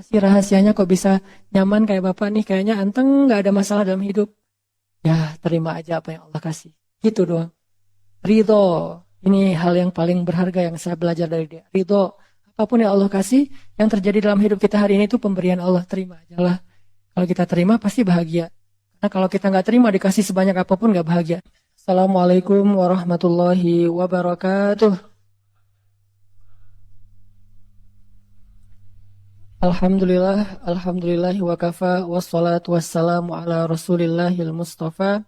sih rahasianya kok bisa nyaman kayak Bapak nih? Kayaknya anteng nggak ada masalah dalam hidup. Ya, terima aja apa yang Allah kasih. Gitu doang. Ridho. Ini hal yang paling berharga yang saya belajar dari dia. Ridho. Apapun yang Allah kasih, yang terjadi dalam hidup kita hari ini itu pemberian Allah. Terima aja lah. Kalau kita terima, pasti bahagia. Karena kalau kita nggak terima, dikasih sebanyak apapun nggak bahagia. Assalamualaikum warahmatullahi wabarakatuh. Alhamdulillah, alhamdulillahi wa kafa, wassalatu wassalamu ala rasulillahil mustafa,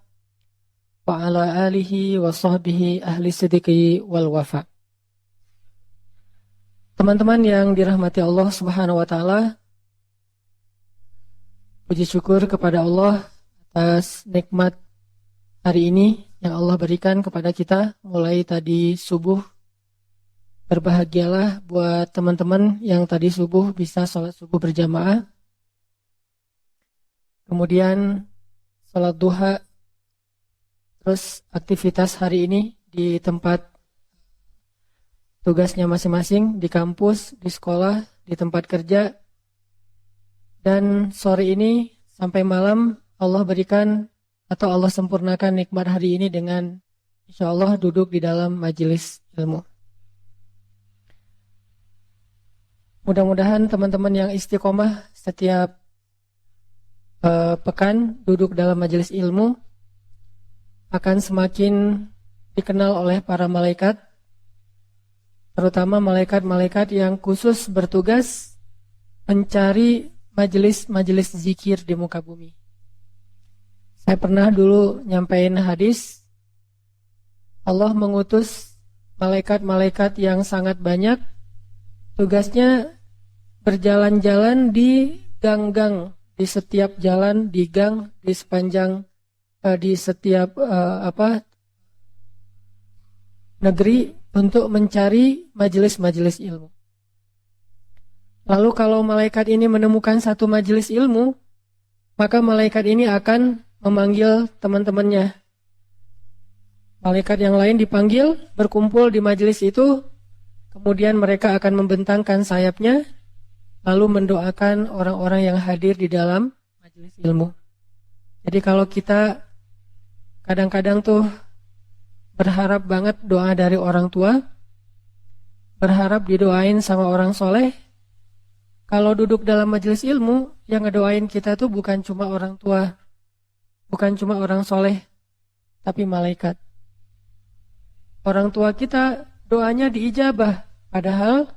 wa ala alihi wa sahbihi ahli siddiqi wal wafa. Teman-teman yang dirahmati Allah subhanahu wa ta'ala, puji syukur kepada Allah atas nikmat hari ini yang Allah berikan kepada kita mulai tadi subuh. Berbahagialah buat teman-teman yang tadi subuh bisa sholat subuh berjamaah. Kemudian sholat duha. Terus aktivitas hari ini di tempat tugasnya masing-masing, di kampus, di sekolah, di tempat kerja. Dan sore ini sampai malam Allah berikan atau Allah sempurnakan nikmat hari ini dengan insya Allah duduk di dalam majelis ilmu. Mudah-mudahan teman-teman yang istiqomah setiap pekan duduk dalam majelis ilmu akan semakin dikenal oleh para malaikat, terutama malaikat-malaikat yang khusus bertugas mencari majelis-majelis zikir di muka bumi. Saya pernah dulu nyampein hadis, Allah mengutus malaikat-malaikat yang sangat banyak. Tugasnya berjalan-jalan di gang-gang, di setiap jalan, di gang, di sepanjang, di setiap negeri untuk mencari majelis-majelis ilmu. Lalu kalau malaikat ini menemukan satu majelis ilmu, maka malaikat ini akan memanggil teman-temannya. Malaikat yang lain dipanggil, berkumpul di majelis itu. Kemudian mereka akan membentangkan sayapnya, lalu mendoakan orang-orang yang hadir di dalam majelis ilmu. Jadi kalau kita kadang-kadang tuh berharap banget doa dari orang tua, berharap didoain sama orang soleh, kalau duduk dalam majelis ilmu, yang ngedoain kita tuh bukan cuma orang tua, bukan cuma orang soleh, tapi malaikat. Orang tua kita doanya diijabah, padahal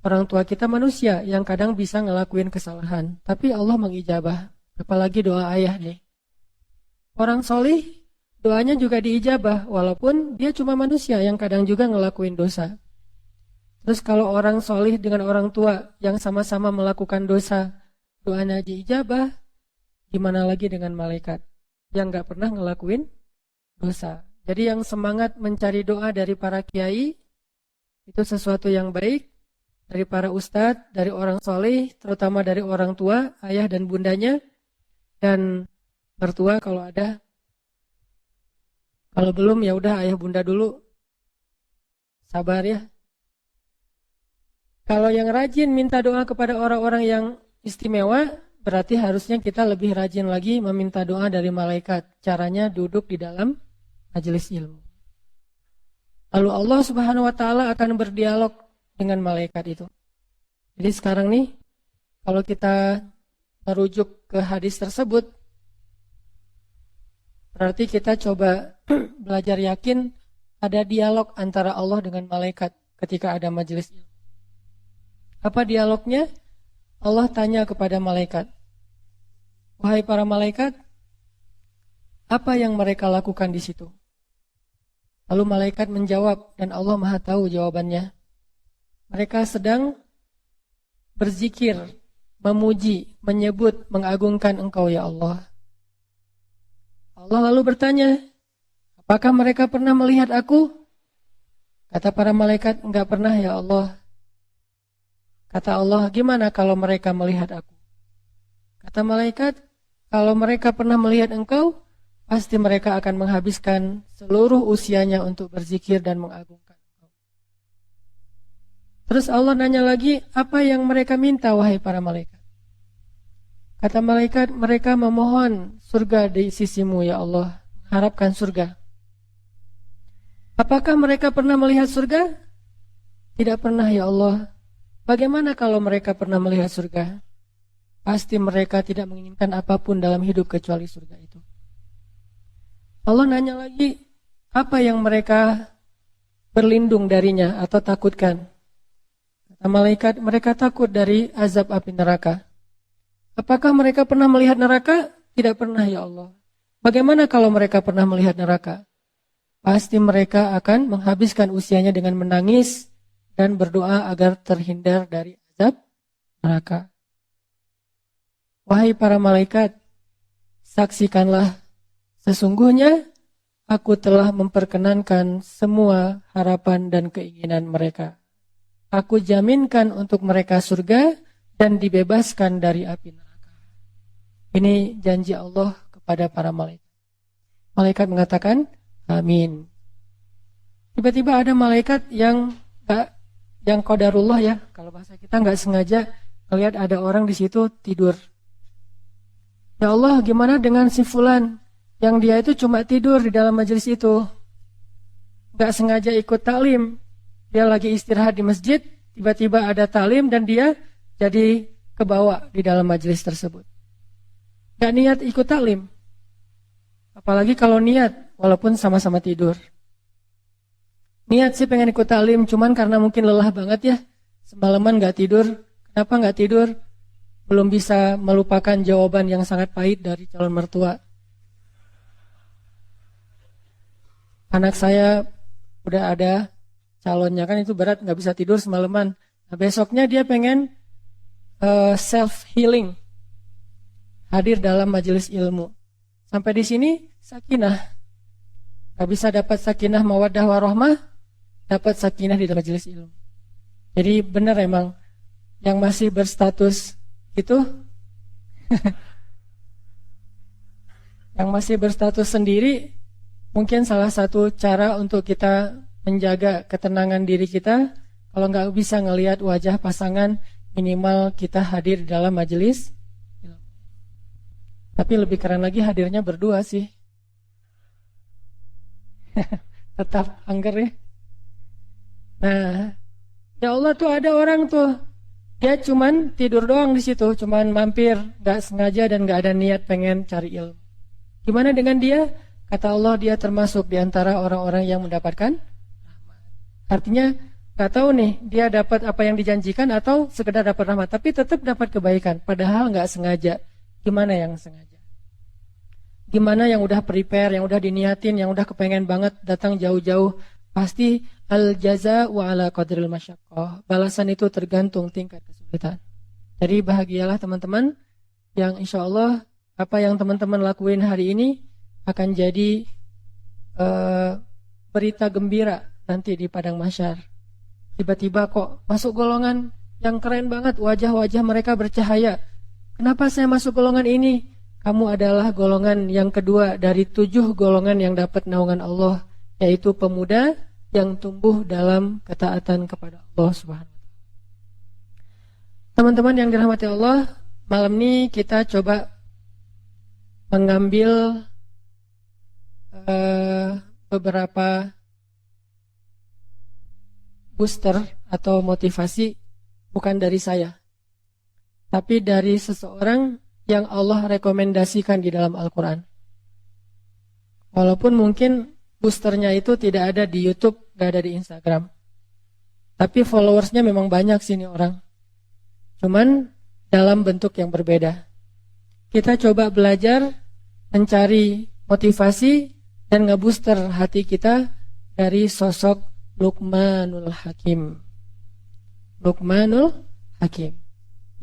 orang tua kita manusia yang kadang bisa ngelakuin kesalahan. Tapi Allah mengijabah, apalagi doa ayah nih. Orang solih doanya juga diijabah, walaupun dia cuma manusia yang kadang juga ngelakuin dosa. Terus kalau orang solih dengan orang tua yang sama-sama melakukan dosa, doanya diijabah, gimana lagi dengan malaikat yang gak pernah ngelakuin dosa. Jadi yang semangat mencari doa dari para kiai itu sesuatu yang baik, dari para ustadz, dari orang soleh, terutama dari orang tua, ayah dan bundanya, dan mertua kalau ada. Kalau belum ya udah ayah bunda dulu, sabar ya. Kalau yang rajin minta doa kepada orang-orang yang istimewa, berarti harusnya kita lebih rajin lagi meminta doa dari malaikat. Caranya duduk di dalam majelis ilmu. Lalu Allah subhanahu wa ta'ala akan berdialog dengan malaikat itu. Jadi sekarang nih, kalau kita merujuk ke hadis tersebut, berarti kita coba belajar yakin ada dialog antara Allah dengan malaikat ketika ada majelis ilmu. Apa dialognya? Allah tanya kepada malaikat, wahai para malaikat, apa yang mereka lakukan di situ? Lalu malaikat menjawab, dan Allah Maha tahu jawabannya. Mereka sedang berzikir, memuji, menyebut, mengagungkan Engkau ya Allah. Allah lalu bertanya, apakah mereka pernah melihat aku? Kata para malaikat, enggak pernah ya Allah. Kata Allah, gimana kalau mereka melihat aku? Kata malaikat, kalau mereka pernah melihat Engkau, pasti mereka akan menghabiskan seluruh usianya untuk berzikir dan mengagungkan Engkau. Terus Allah nanya lagi, apa yang mereka minta wahai para malaikat? Kata malaikat, mereka memohon surga di sisimu ya Allah, harapkan surga. Apakah mereka pernah melihat surga? Tidak pernah ya Allah. Bagaimana kalau mereka pernah melihat surga? Pasti mereka tidak menginginkan apapun dalam hidup kecuali surga itu. Allah nanya lagi, apa yang mereka berlindung darinya atau takutkan? Kata malaikat, mereka takut dari azab api neraka. Apakah mereka pernah melihat neraka? Tidak pernah ya Allah. Bagaimana kalau mereka pernah melihat neraka? Pasti mereka akan menghabiskan usianya dengan menangis dan berdoa agar terhindar dari azab neraka. Wahai para malaikat, saksikanlah, sesungguhnya aku telah memperkenankan semua harapan dan keinginan mereka. Aku jaminkan untuk mereka surga dan dibebaskan dari api neraka. Ini janji Allah kepada para malaikat. Malaikat mengatakan, amin. Tiba-tiba ada malaikat yang qadarullah ya, kalau bahasa kita nggak sengaja melihat ada orang di situ tidur. Ya Allah, gimana dengan si fulan yang dia itu cuma tidur di dalam majelis itu, nggak sengaja ikut taklim, dia lagi istirahat di masjid, tiba-tiba ada taklim dan dia jadi kebawa di dalam majelis tersebut. Gak niat ikut taklim, apalagi kalau niat walaupun sama-sama tidur. Niat sih pengen ikut taklim, cuman karena mungkin lelah banget ya, semalaman gak tidur. Kenapa gak tidur? Belum bisa melupakan jawaban yang sangat pahit dari calon mertua. Anak saya udah ada calonnya, kan itu berat, gak bisa tidur semalaman. Nah, besoknya dia pengen self-healing, hadir dalam majelis ilmu. Sampai di sini sakinah. Gak bisa dapat sakinah mawaddah warahmah, dapat sakinah di dalam majelis ilmu. Jadi benar emang yang masih berstatus itu yang masih berstatus sendiri, mungkin salah satu cara untuk kita menjaga ketenangan diri kita. Kalau gak bisa ngelihat wajah pasangan, minimal kita hadir di dalam majelis. Tapi lebih keren lagi hadirnya berdua sih. Tetap angger ya. Nah, ya Allah tuh ada orang tuh, dia cuman tidur doang di situ, cuman mampir, gak sengaja dan gak ada niat pengen cari ilmu. Gimana dengan dia? Kata Allah, dia termasuk di antara orang-orang yang mendapatkan rahmat. Artinya gak tahu nih, dia dapat apa yang dijanjikan atau sekedar dapat rahmat, tapi tetap dapat kebaikan, padahal gak sengaja. Gimana yang sengaja? Gimana yang udah prepare, yang udah diniatin, yang udah kepengen banget datang jauh-jauh? Pasti al-jaza wa ala qadril masyaqqah. Balasan itu tergantung tingkat kesulitan. Jadi bahagialah teman-teman yang insya Allah apa yang teman-teman lakuin hari ini akan jadi berita gembira nanti di padang mahsyar. Tiba-tiba kok masuk golongan yang keren banget, wajah-wajah mereka bercahaya. Kenapa saya masuk golongan ini? Kamu adalah golongan yang kedua dari 7 golongan yang dapat naungan Allah, yaitu pemuda yang tumbuh dalam ketaatan kepada Allah Subhanahu wa taala. Teman-teman yang dirahmati Allah, malam ini kita coba mengambil beberapa booster atau motivasi, bukan dari saya, tapi dari seseorang yang Allah rekomendasikan di dalam Al-Quran. Walaupun mungkin boosternya itu tidak ada di YouTube, tidak ada di Instagram, tapi followersnya memang banyak sini orang, cuman dalam bentuk yang berbeda. Kita coba belajar mencari motivasi dan ngebooster hati kita dari sosok Luqmanul Hakim. Luqmanul Hakim.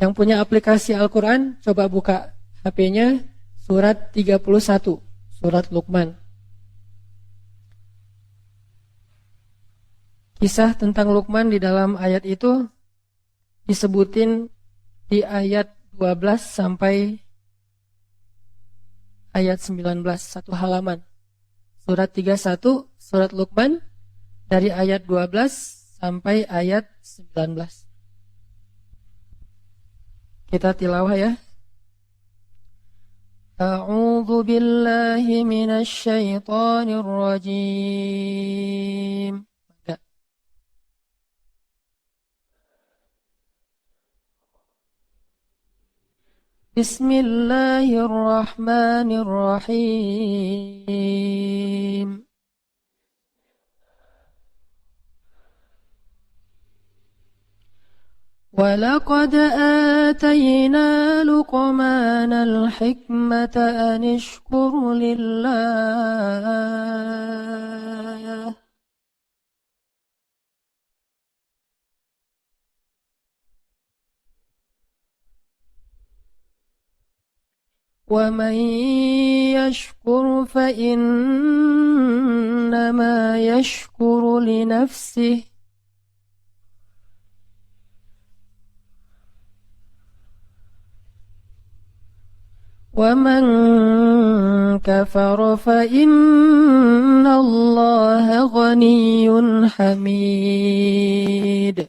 Yang punya aplikasi Al-Quran, coba buka HP-nya, surat 31, surat Luqman. Kisah tentang Luqman di dalam ayat itu disebutin di ayat 12 sampai ayat 19, satu halaman. Surat 31, surat Luqman, dari ayat 12 sampai ayat 19. Kita tilawah ya. A'udzu billahi minasy syaithanir rajim. Bismillahirrahmanirrahim. ولقد آتينا لقمان الحكمة أن اشكر لله ومن يشكر فإنما يشكر لنفسه ومن كفر فإن الله غني حميد.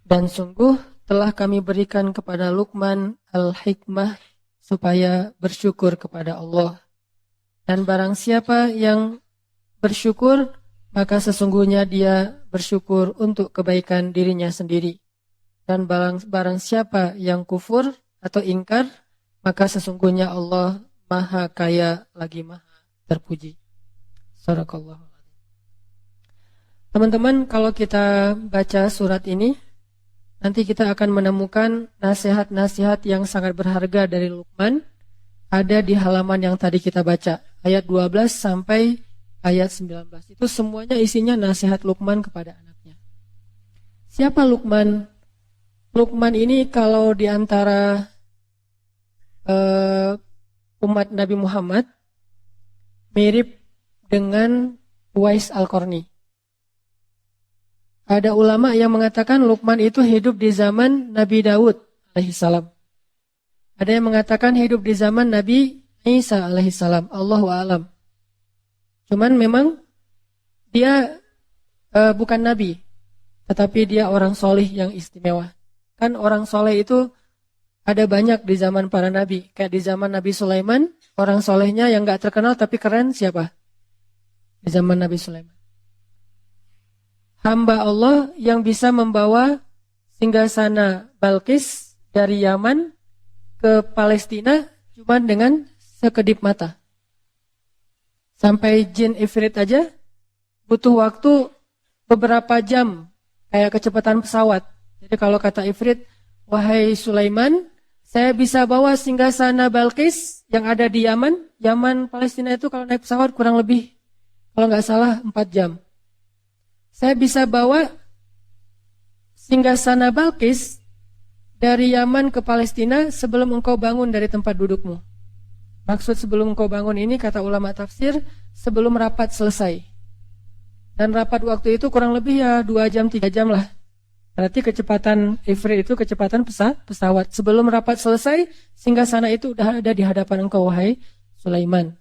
Dan sungguh telah kami berikan kepada Luqman al-hikmah supaya bersyukur kepada Allah. Dan barang siapa yang bersyukur, maka sesungguhnya dia bersyukur untuk kebaikan dirinya sendiri. Dan barang siapa yang kufur atau ingkar, maka sesungguhnya Allah maha kaya lagi maha terpuji. Sadaqallahu. Teman-teman, kalau kita baca surat ini, nanti kita akan menemukan nasihat-nasihat yang sangat berharga dari Luqman. Ada di halaman yang tadi kita baca, ayat 12 sampai ayat 19. Itu semuanya isinya nasihat Luqman kepada anaknya. Siapa Luqman? Luqman ini kalau di antara umat Nabi Muhammad mirip dengan Uwais Al-Qarni. Ada ulama yang mengatakan Luqman itu hidup di zaman Nabi Daud alaihissalam. Ada yang mengatakan hidup di zaman Nabi Isa alaihissalam. Allahu a'lam. Cuman memang dia bukan nabi, tetapi dia orang soleh yang istimewa. Kan orang soleh itu ada banyak di zaman para nabi. Kayak di zaman Nabi Sulaiman, orang solehnya yang gak terkenal tapi keren siapa? Di zaman Nabi Sulaiman. Hamba Allah yang bisa membawa singgasana Balqis dari Yaman ke Palestina cuma dengan sekedip mata. Sampai jin Ifrit aja butuh waktu beberapa jam, kayak kecepatan pesawat. Jadi kalau kata Ifrit, wahai Sulaiman, saya bisa bawa singgasana Balqis yang ada di Yaman. Yaman Palestina itu kalau naik pesawat kurang lebih, kalau nggak salah 4 jam. Saya bisa bawa singgasana Balqis dari Yaman ke Palestina sebelum engkau bangun dari tempat dudukmu. Maksud sebelum engkau bangun ini, kata ulama tafsir, sebelum rapat selesai. Dan rapat waktu itu kurang lebih ya 2 jam, 3 jam lah. Berarti kecepatan Ifrit itu kecepatan pesawat. Sebelum rapat selesai, singgasana itu udah ada di hadapan engkau, wahai Sulaiman.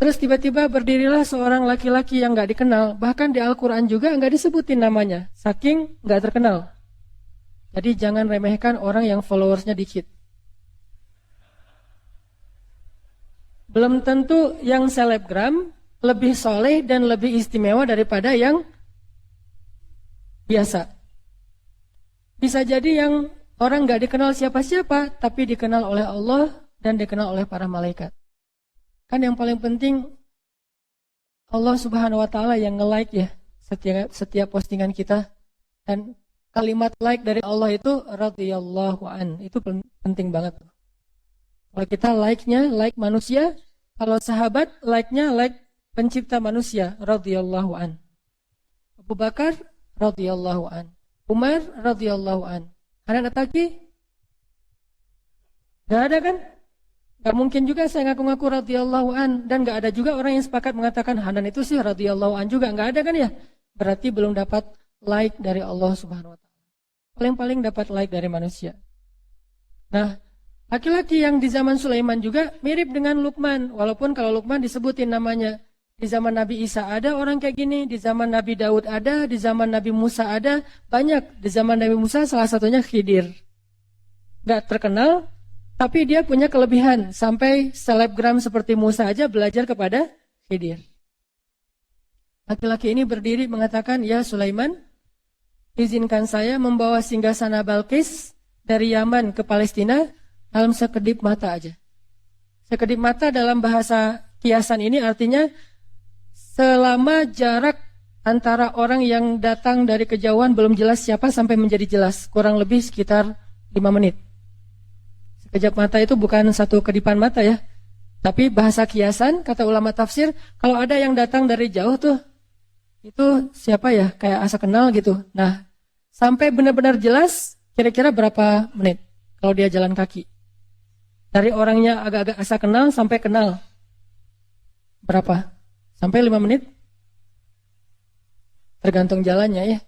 Terus tiba-tiba berdirilah seorang laki-laki yang gak dikenal. Bahkan di Al-Quran juga gak disebutin namanya. Saking gak terkenal. Jadi jangan remehkan orang yang followersnya dikit. Belum tentu yang selebgram lebih soleh dan lebih istimewa daripada yang biasa. Bisa jadi yang orang gak dikenal siapa-siapa, tapi dikenal oleh Allah dan dikenal oleh para malaikat. Kan yang paling penting Allah Subhanahu wa taala yang nge-like ya setiap postingan kita. Dan kalimat like dari Allah itu radhiyallahu an. Itu penting banget. Kalau kita like-nya like manusia, kalau sahabat like-nya like pencipta manusia radhiyallahu an. Abu Bakar radhiyallahu an. Umar radhiyallahu an. Hanan At-Taqi? Gak ada kan? Gak mungkin juga saya ngaku-ngaku radhiyallahu an. Dan gak ada juga orang yang sepakat mengatakan Hanan itu sih radhiyallahu an juga. Gak ada kan ya? Berarti belum dapat like dari Allah Subhanahu wa ta'ala. Paling-paling dapat like dari manusia. Nah, Laki-laki yang di zaman Sulaiman juga mirip dengan Luqman. Walaupun kalau Luqman disebutin namanya. Di zaman Nabi Isa ada orang kayak gini. Di zaman Nabi Daud ada. Di zaman Nabi Musa ada. Banyak. Di zaman Nabi Musa salah satunya Khidir. Gak terkenal. Tapi dia punya kelebihan. Sampai selebgram seperti Musa aja belajar kepada Khidir. Laki-laki ini berdiri mengatakan, ya Sulaiman, izinkan saya membawa singgasana Balkis dari Yaman ke Palestina dalam sekedip mata aja. Sekedip mata dalam bahasa kiasan ini artinya selama jarak antara orang yang datang dari kejauhan belum jelas siapa sampai menjadi jelas. Kurang lebih sekitar 5 menit. Sekejap mata itu bukan satu kedipan mata ya. Tapi bahasa kiasan, kata ulama tafsir, kalau ada yang datang dari jauh tuh, itu siapa ya? Kayak asa kenal gitu. Nah, sampai benar-benar jelas, kira-kira berapa menit kalau dia jalan kaki? Dari orangnya agak-agak asa kenal sampai kenal. Berapa? Sampai 5 menit? Tergantung jalannya ya.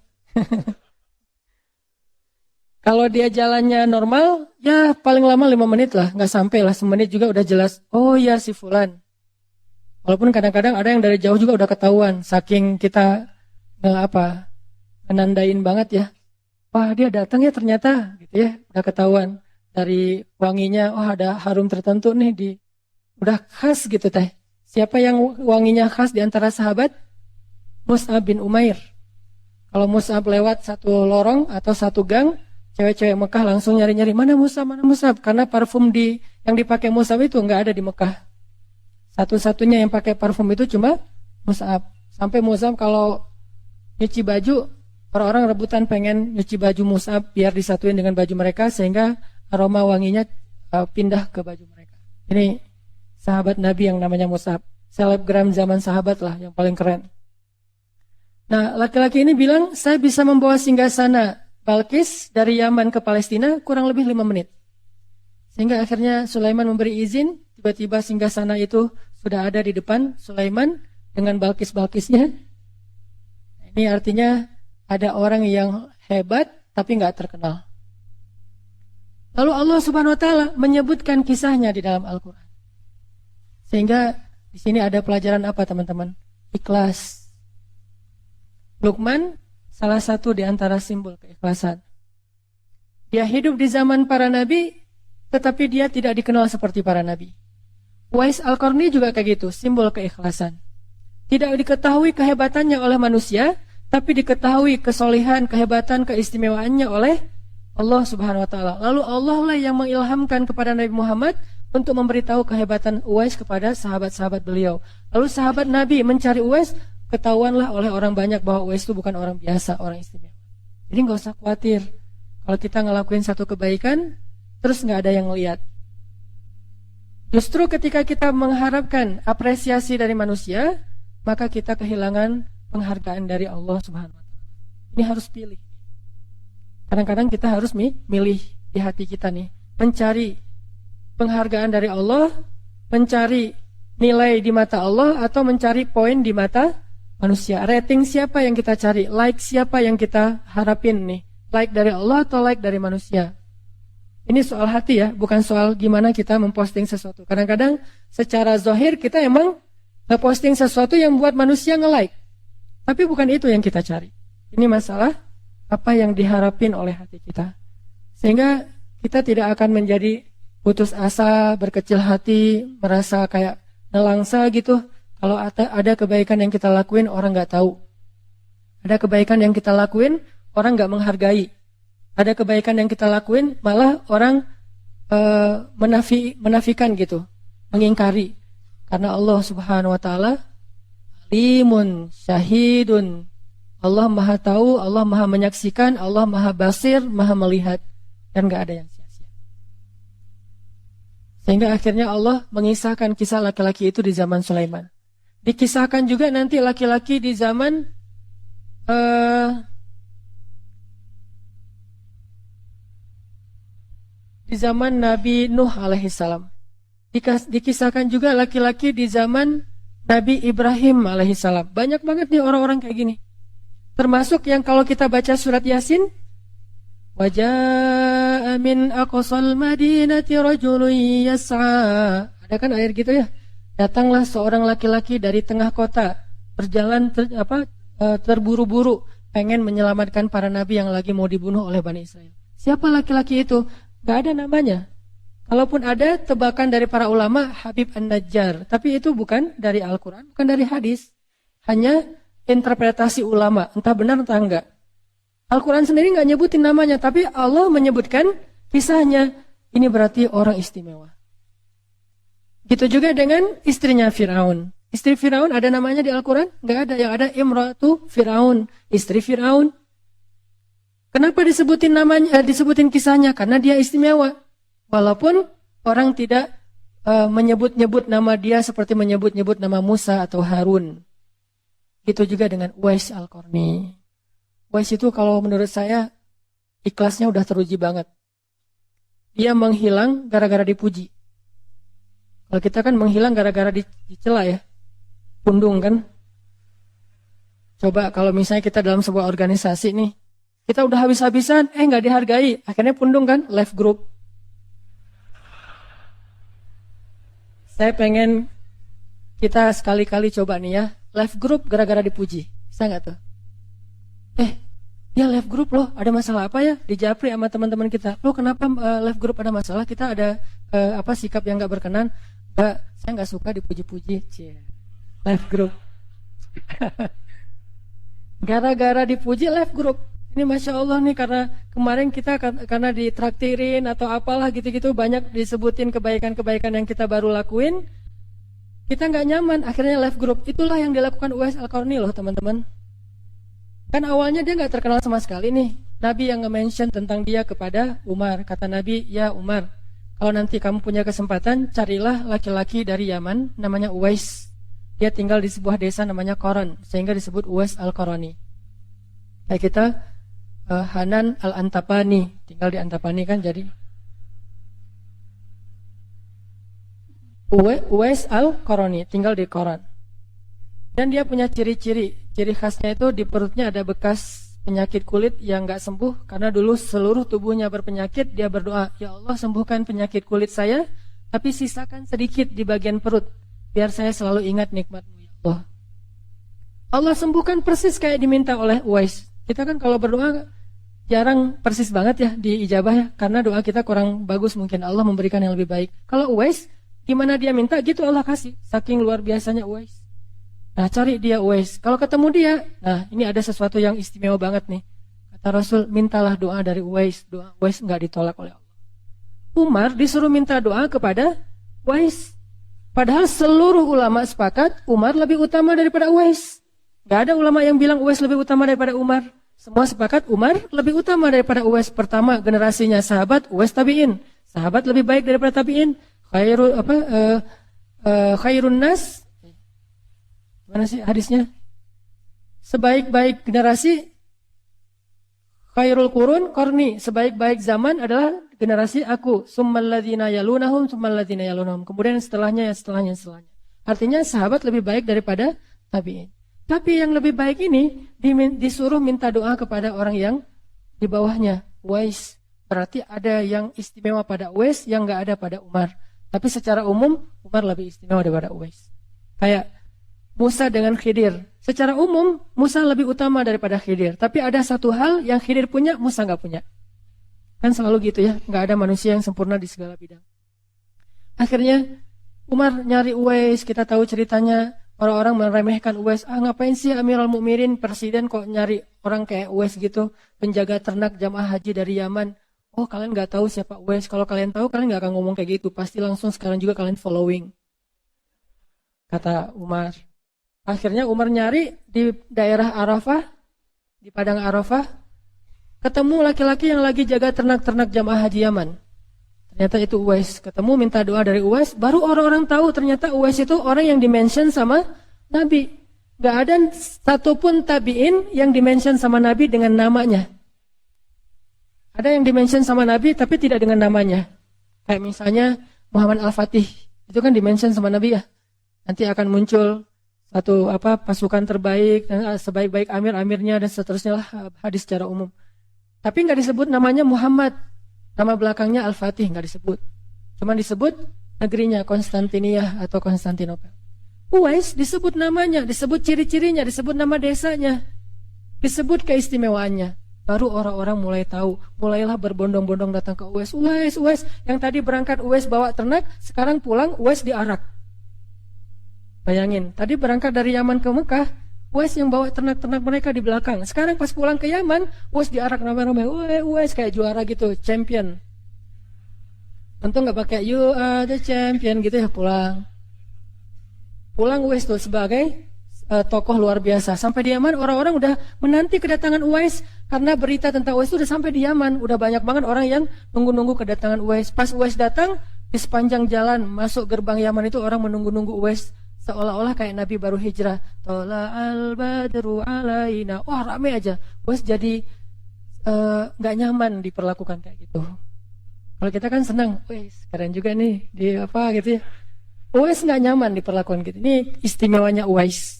Kalau dia jalannya normal, ya paling lama 5 menit lah. Nggak sampai lah, semenit juga udah jelas. Oh ya si Fulan. Walaupun kadang-kadang ada yang dari jauh juga udah ketahuan. Saking kita menandain banget ya. Wah dia datang ya ternyata gitu ya. Udah ketahuan. Dari wanginya, oh ada harum tertentu nih udah khas gitu teh. Siapa yang wanginya khas di antara sahabat? Mus'ab bin Umair. Kalau Mus'ab lewat satu lorong atau satu gang, cewek-cewek Mekah langsung nyari-nyari mana Mus'ab. Karena parfum yang dipakai Mus'ab itu nggak ada di Mekah. Satu-satunya yang pakai parfum itu cuma Mus'ab. Sampai Mus'ab kalau nyuci baju, orang-orang rebutan pengen nyuci baju Mus'ab biar disatuin dengan baju mereka sehingga aroma wanginya pindah ke baju mereka. Ini sahabat Nabi yang namanya Mus'ab. Selebgram zaman sahabat lah yang paling keren. Nah, laki-laki ini bilang, saya bisa membawa singgasana Balkis dari Yaman ke Palestina kurang lebih 5 menit. Sehingga akhirnya Sulaiman memberi izin, tiba-tiba singgasana itu sudah ada di depan Sulaiman dengan Balkis-Balkisnya. Ini artinya ada orang yang hebat tapi nggak terkenal. Lalu Allah Subhanahu Wa Taala menyebutkan kisahnya di dalam Al-Quran. Sehingga di sini ada pelajaran apa teman-teman? Ikhlas. Luqman salah satu di antara simbol keikhlasan. Dia hidup di zaman para nabi, tetapi dia tidak dikenal seperti para nabi. Uwais Al-Qarni juga kayak gitu, simbol keikhlasan. Tidak diketahui kehebatannya oleh manusia, tapi diketahui kesolehan, kehebatan, keistimewaannya oleh Allah Subhanahu Wa Taala. Lalu Allah lah yang mengilhamkan kepada Nabi Muhammad untuk memberitahu kehebatan Uwais kepada sahabat-sahabat beliau. Lalu sahabat Nabi mencari Uwais, ketahuanlah oleh orang banyak bahwa Uwais itu bukan orang biasa, orang istimewa. Jadi nggak usah khawatir kalau kita ngelakuin satu kebaikan terus nggak ada yang ngeliat. Justru ketika kita mengharapkan apresiasi dari manusia, maka kita kehilangan penghargaan dari Allah Subhanahu Wa Taala. Ini harus pilih. Kadang-kadang kita harus milih di hati kita nih, mencari penghargaan dari Allah, mencari nilai di mata Allah, atau mencari poin di mata manusia. Rating siapa yang kita cari, like siapa yang kita harapin nih, like dari Allah atau like dari manusia. Ini soal hati ya, bukan soal gimana kita memposting sesuatu. Kadang-kadang secara zahir kita emang ngeposting sesuatu yang buat manusia nge-like, tapi bukan itu yang kita cari. Ini masalah apa yang diharapin oleh hati kita. Sehingga kita tidak akan menjadi putus asa, berkecil hati, merasa kayak nelangsa gitu. Kalau ada kebaikan yang kita lakuin, orang gak tahu. Ada kebaikan yang kita lakuin, orang gak menghargai. Ada kebaikan yang kita lakuin, malah orang menafikan gitu, mengingkari. Karena Allah Subhanahu Wa Taala alimun, syahidun. Allah maha tahu, Allah maha menyaksikan, Allah maha basir, maha melihat. Dan gak ada yang sia-sia. Sehingga akhirnya Allah mengisahkan kisah laki-laki itu di zaman Sulaiman. Dikisahkan juga nanti laki-laki di zaman Nabi Nuh alaihissalam. Dikisahkan juga laki-laki di zaman Nabi Ibrahim alaihissalam. Banyak banget nih orang-orang kayak gini. Termasuk yang kalau kita baca surat Yasin, wa jaa'a min aqsal madinati rajulun yas'a. Ada kan ayat gitu ya? Datanglah seorang laki-laki dari tengah kota, berjalan terburu-buru, pengen menyelamatkan para nabi yang lagi mau dibunuh oleh Bani Israel. Siapa laki-laki itu? Gak ada namanya. Kalaupun ada, tebakan dari para ulama Habib An-Najjar. Tapi itu bukan dari Al-Quran, bukan dari hadis. Hanya interpretasi ulama, entah benar entah enggak. Al-Quran sendiri gak nyebutin namanya, tapi Allah menyebutkan kisahnya. Ini berarti orang istimewa. Gitu juga dengan istrinya Fir'aun. Istri Fir'aun ada namanya di Al-Quran? Gak ada. Yang ada Imratu Fir'aun, istri Fir'aun. Kenapa disebutin namanya, disebutin kisahnya? Karena dia istimewa. Walaupun orang tidak menyebut-nyebut nama dia seperti menyebut-nyebut nama Musa atau Harun. Gitu juga dengan Uwais Al-Qarni. Uwais itu kalau menurut saya ikhlasnya udah teruji banget. Dia menghilang gara-gara dipuji. Kalau kita kan menghilang gara-gara dicela ya. Pundung kan. Coba kalau misalnya kita dalam sebuah organisasi nih. Kita udah habis-habisan, nggak dihargai. Akhirnya pundung kan, left group. Saya pengen kita sekali-kali coba nih ya. Left group gara-gara dipuji. Bisa nggak tuh? Dia left group loh, ada masalah apa ya? Dijapri sama teman-teman kita. Loh kenapa left group ada masalah? Kita ada sikap yang nggak berkenan. Saya nggak suka dipuji-puji. Left group. Gara-gara dipuji left group. Ini Masya Allah nih, karena kemarin kita karena ditraktirin atau apalah gitu-gitu, banyak disebutin kebaikan-kebaikan yang kita baru lakuin, kita nggak nyaman, akhirnya left group. Itulah yang dilakukan Uwais Al-Qarni loh teman-teman. Kan awalnya dia nggak terkenal sama sekali nih. Nabi yang nge-mention tentang dia kepada Umar. Kata Nabi, ya Umar, kalau nanti kamu punya kesempatan, carilah laki-laki dari Yaman, namanya Uwais. Dia tinggal di sebuah desa namanya Qaran, sehingga disebut Uwais Al-Qarani. Kayak kita Hanan Al-Antapani, tinggal di Antapani kan, jadi Uwais Al-Qarani, tinggal di Qaran. Dan dia punya ciri-ciri khasnya itu di perutnya ada bekas penyakit kulit yang gak sembuh. Karena dulu seluruh tubuhnya berpenyakit, dia berdoa, ya Allah sembuhkan penyakit kulit saya, tapi sisakan sedikit di bagian perut, biar saya selalu ingat nikmat-Mu ya Allah. Allah sembuhkan persis kayak diminta oleh Uwais. Kita kan kalau berdoa jarang persis banget ya diijabah ya, karena doa kita kurang bagus, mungkin Allah memberikan yang lebih baik. Kalau Uwais, gimana dia minta gitu Allah kasih, saking luar biasanya Uwais. Nah cari dia Uwais, kalau ketemu dia, nah ini ada sesuatu yang istimewa banget nih. Kata Rasul, mintalah doa dari Uwais. Doa Uwais gak ditolak oleh Allah. Umar disuruh minta doa kepada Uwais, padahal seluruh ulama sepakat Umar lebih utama daripada Uwais. Gak ada ulama yang bilang Uwais lebih utama daripada Umar. Semua sepakat Umar lebih utama daripada Uwais. Pertama, generasinya sahabat, Uwais tabi'in. Sahabat lebih baik daripada tabi'in. Khairun nas, mana sih hadisnya? Sebaik-baik generasi, khairul qurun qarni. Sebaik-baik zaman adalah generasi aku. Summal ladzina yalunahum, summal ladzina yalunahum. Kemudian setelahnya. Artinya sahabat lebih baik daripada tabi'in. Tapi yang lebih baik ini disuruh minta doa kepada orang yang di bawahnya, Uwais. Berarti ada yang istimewa pada Uwais yang gak ada pada Umar. Tapi secara umum Umar lebih istimewa daripada Uwais. Kayak Musa dengan Khidir. Secara umum Musa lebih utama daripada Khidir. Tapi ada satu hal yang Khidir punya, Musa gak punya. Kan selalu gitu ya, gak ada manusia yang sempurna di segala bidang. Akhirnya Umar nyari Uwais, kita tahu ceritanya. Orang-orang meremehkan Uwais. Ngapain sih Amirul Mukminin, presiden kok nyari orang kayak Uwais gitu, penjaga ternak jamaah haji dari Yaman. Oh kalian gak tahu siapa Uwais. Kalau kalian tahu kalian gak akan ngomong kayak gitu. Pasti langsung sekarang juga kalian following, kata Umar. Akhirnya Umar nyari di daerah Arafah, di padang Arafah, ketemu laki-laki yang lagi jaga ternak-ternak jamaah haji Yaman. Ternyata itu Uwais. Ketemu minta doa dari Uwais. Baru orang-orang tahu ternyata Uwais itu orang yang dimention sama Nabi. Gak ada satupun tabi'in yang dimention sama Nabi dengan namanya. Ada yang dimention sama Nabi tapi tidak dengan namanya. Kayak misalnya Muhammad Al-Fatih. Itu kan dimention sama Nabi ya. Nanti akan muncul satu pasukan terbaik, dan sebaik-baik amir-amirnya dan seterusnya lah, hadis secara umum. Tapi gak disebut namanya Muhammad. Nama belakangnya Al-Fatih, nggak disebut. Cuma disebut negerinya Konstantinia atau Konstantinopel. Uwais disebut namanya, disebut ciri-cirinya, disebut nama desanya, disebut keistimewaannya. Baru orang-orang mulai tahu, mulailah berbondong-bondong datang ke Uwais. Uwais, Uwais, yang tadi berangkat Uwais bawa ternak, sekarang pulang Uwais diarak. Bayangin, tadi berangkat dari Yaman ke Mekah, Uwais yang bawa ternak-ternak mereka di belakang. Sekarang pas pulang ke Yaman, Uwais diarak ramai-ramai. Uwais kayak juara gitu, champion. Tentu nggak pakai you are the champion gitu ya, pulang. Pulang Uwais tuh sebagai tokoh luar biasa. Sampai di Yaman orang-orang udah menanti kedatangan Uwais karena berita tentang Uwais itu udah sampai di Yaman. Udah banyak banget orang yang nunggu-nunggu kedatangan Uwais. Pas Uwais datang, di sepanjang jalan masuk gerbang Yaman itu orang menunggu-nunggu Uwais seolah-olah kayak Nabi baru hijrah. Tola'al badru alaina. Wah, rame aja. Uwais jadi nggak nyaman diperlakukan kayak gitu. Kalau kita kan senang, Uwais keren juga nih di apa gitu ya. Uwais nggak nyaman diperlakukan gitu. Ini istimewanya Uwais.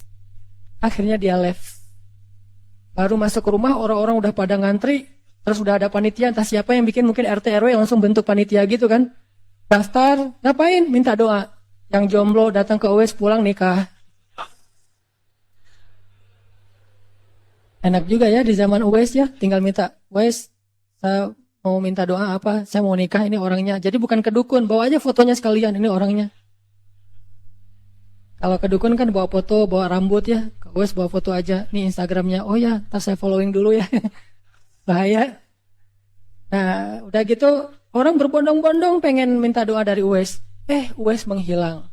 Akhirnya dia left. Baru masuk ke rumah orang-orang udah pada ngantri. Terus udah ada panitia, entah siapa yang bikin, mungkin RT RW langsung bentuk panitia gitu kan. Daftar, ngapain? Minta doa. Yang jomblo datang ke Uwais pulang nikah. Enak juga ya di zaman Uwais ya. Tinggal minta, Uwais saya mau minta doa apa? Saya mau nikah, ini orangnya. Jadi bukan ke dukun, bawa aja fotonya sekalian, ini orangnya. Kalau ke dukun kan bawa foto, bawa rambut ya. Ke Uwais bawa foto aja. Nih Instagramnya. Oh ya, ntar saya following dulu ya. Bahaya. Nah, udah gitu orang berbondong-bondong pengen minta doa dari Uwais. Uwais menghilang.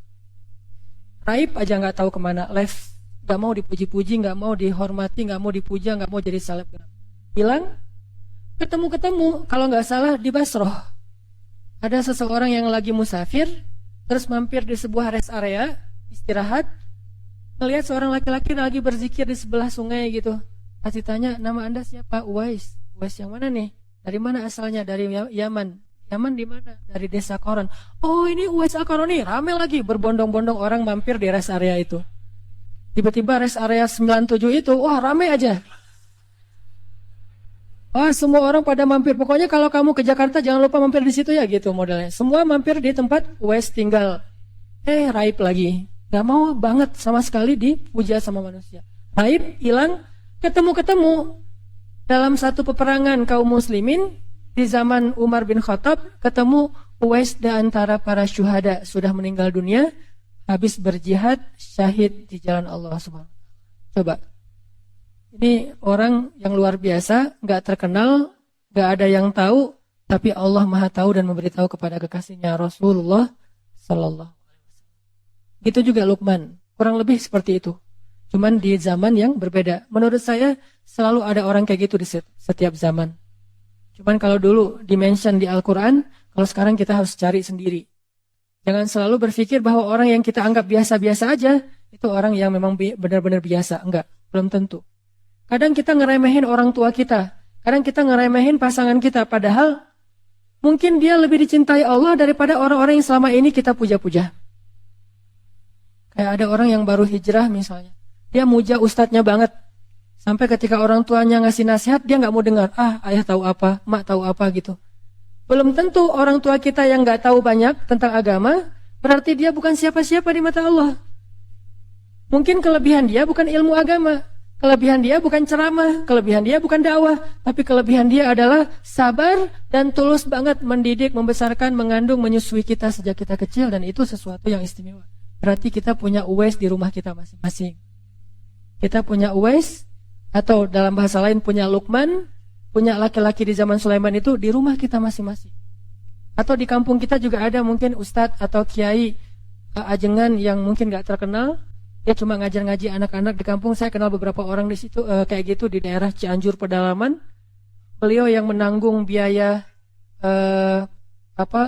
Raib aja nggak tahu kemana. Left. Nggak mau dipuji-puji, nggak mau dihormati, nggak mau dipuja, nggak mau jadi selebgram. Hilang. Ketemu-ketemu. Kalau nggak salah di Basroh. Ada seseorang yang lagi musafir. Terus mampir di sebuah rest area. Istirahat, melihat seorang laki-laki lagi berzikir di sebelah sungai gitu. Kasih tanya, nama Anda siapa? Uwais. Uwais yang mana nih? Dari mana asalnya? Dari Yaman. Yaman di mana? Dari desa Koron. Oh, ini Uwais Al-Qarani. Rame lagi berbondong-bondong orang mampir di rest area itu. Tiba-tiba rest area 97 itu, wah rame aja. Wah, semua orang pada mampir. Pokoknya kalau kamu ke Jakarta jangan lupa mampir di situ ya gitu modelnya. Semua mampir di tempat Uwais tinggal. Raib lagi. Gak mau banget sama sekali dipuja sama manusia. Raib, hilang, ketemu-ketemu. Dalam satu peperangan kaum muslimin di zaman Umar bin Khattab, ketemu Uwais di antara para syuhada sudah meninggal dunia, habis berjihad, syahid di jalan Allah Subhanahu. Coba, ini orang yang luar biasa, gak terkenal, gak ada yang tahu, tapi Allah Maha tahu dan memberitahu kepada kekasihnya Rasulullah Sallallahu. Gitu juga Luqman, kurang lebih seperti itu. Cuman di zaman yang berbeda. Menurut saya selalu ada orang kayak gitu di setiap zaman. Cuman kalau dulu dimention di Al-Quran, kalau sekarang kita harus cari sendiri. Jangan selalu berpikir bahwa orang yang kita anggap biasa-biasa aja, itu orang yang memang benar-benar biasa. Enggak, belum tentu. Kadang kita ngeremehin orang tua kita. Kadang kita ngeremehin pasangan kita. Padahal mungkin dia lebih dicintai Allah daripada orang-orang yang selama ini kita puja-puja. Kayak ada orang yang baru hijrah misalnya. Dia muja ustadznya banget. Sampai ketika orang tuanya ngasih nasihat, dia gak mau dengar. Ayah tahu apa, mak tahu apa gitu. Belum tentu orang tua kita yang gak tahu banyak tentang agama, berarti dia bukan siapa-siapa di mata Allah. Mungkin kelebihan dia bukan ilmu agama. Kelebihan dia bukan ceramah. Kelebihan dia bukan dakwah. Tapi kelebihan dia adalah sabar dan tulus banget mendidik, membesarkan, mengandung, menyusui kita sejak kita kecil. Dan itu sesuatu yang istimewa. Berarti kita punya Uwais di rumah kita masing-masing. Kita punya Uwais, atau dalam bahasa lain punya Luqman, punya laki-laki di zaman Sulaiman itu di rumah kita masing-masing. Atau di kampung kita juga ada mungkin ustadz atau kiai ajengan yang mungkin gak terkenal. Dia cuma ngajar-ngaji anak-anak di kampung. Saya kenal beberapa orang di situ kayak gitu di daerah Cianjur Pedalaman. Beliau yang menanggung biaya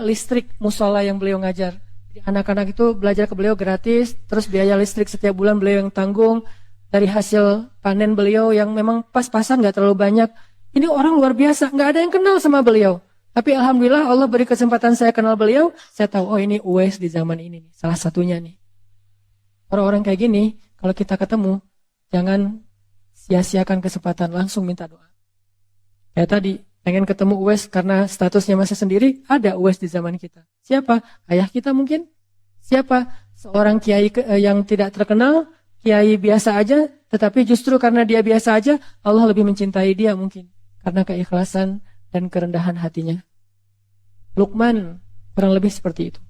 listrik musola yang beliau ngajar. Anak-anak itu belajar ke beliau gratis, terus biaya listrik setiap bulan beliau yang tanggung dari hasil panen beliau yang memang pas-pasan, gak terlalu banyak. Ini orang luar biasa, gak ada yang kenal sama beliau. Tapi alhamdulillah Allah beri kesempatan saya kenal beliau, saya tahu oh ini Uwais di zaman ini, salah satunya nih. Orang-orang kayak gini, kalau kita ketemu, jangan sia-siakan kesempatan, langsung minta doa. Kayak tadi, Pengen ketemu Uwais karena statusnya masih sendiri, ada Uwais di zaman kita. Siapa? Ayah kita mungkin? Siapa? Seorang kiai yang tidak terkenal, kiai biasa aja, tetapi justru karena dia biasa aja, Allah lebih mencintai dia mungkin. Karena keikhlasan dan kerendahan hatinya. Luqman kurang lebih seperti itu.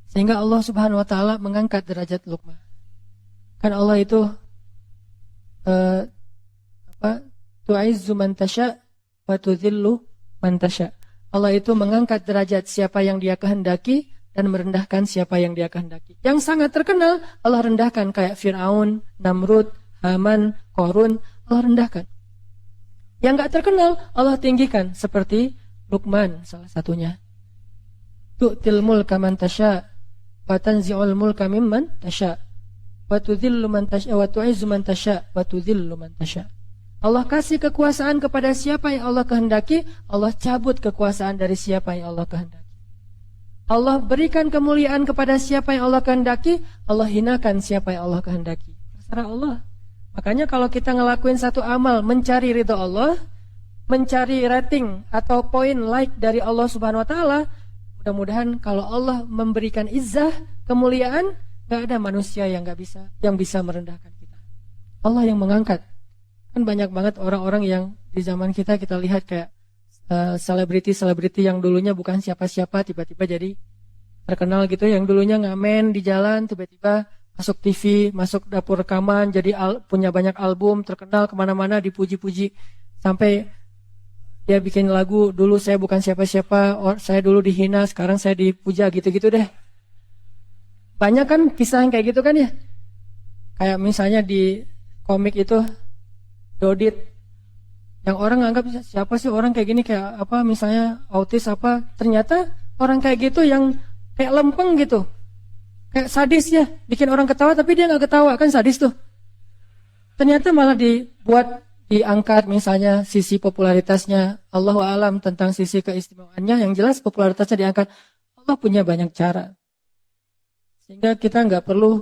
Sehingga Allah Subhanahu wa taala mengangkat derajat Luqman. Kan Allah itu tu'izzu man tasya wa tudhillu man tasya. Allah itu mengangkat derajat siapa yang Dia kehendaki dan merendahkan siapa yang Dia kehendaki. Yang sangat terkenal Allah rendahkan kayak Firaun, Namrud, Haman, Qarun, Allah rendahkan. Yang enggak terkenal Allah tinggikan seperti Luqman salah satunya. Tu'til mulka man tasya wa tanzi'ul mulka mimman tasya wa tudhillu man tasya wa tu'izzu man tasya wa tudhillu man tasya. Allah kasih kekuasaan kepada siapa yang Allah kehendaki, Allah cabut kekuasaan dari siapa yang Allah kehendaki. Allah berikan kemuliaan kepada siapa yang Allah kehendaki, Allah hinakan siapa yang Allah kehendaki. Terserah Allah. Makanya kalau kita ngelakuin satu amal mencari ridha Allah, mencari rating atau poin like dari Allah Subhanahu wa taala, mudah-mudahan kalau Allah memberikan izzah, kemuliaan, gak ada manusia yang bisa merendahkan kita. Allah yang mengangkat. Kan banyak banget orang-orang yang di zaman kita lihat kayak selebriti-selebriti yang dulunya bukan siapa-siapa tiba-tiba jadi terkenal gitu, yang dulunya ngamen di jalan tiba-tiba masuk TV, masuk dapur rekaman, jadi punya banyak album, terkenal kemana-mana, dipuji-puji sampai dia bikin lagu, dulu saya bukan siapa-siapa, saya dulu dihina, sekarang saya dipuja, gitu-gitu deh. Banyak kan kisah yang kayak gitu kan ya. Kayak misalnya di komik itu Dodit, yang orang anggap siapa sih orang kayak gini, kayak apa misalnya autis apa, ternyata orang kayak gitu yang kayak lempeng gitu, kayak sadis ya, bikin orang ketawa tapi dia nggak ketawa, kan sadis tuh. Ternyata malah diangkat misalnya sisi popularitasnya, Allahu a'lam tentang sisi keistimewaannya, yang jelas popularitasnya diangkat. Allah punya banyak cara, sehingga kita nggak perlu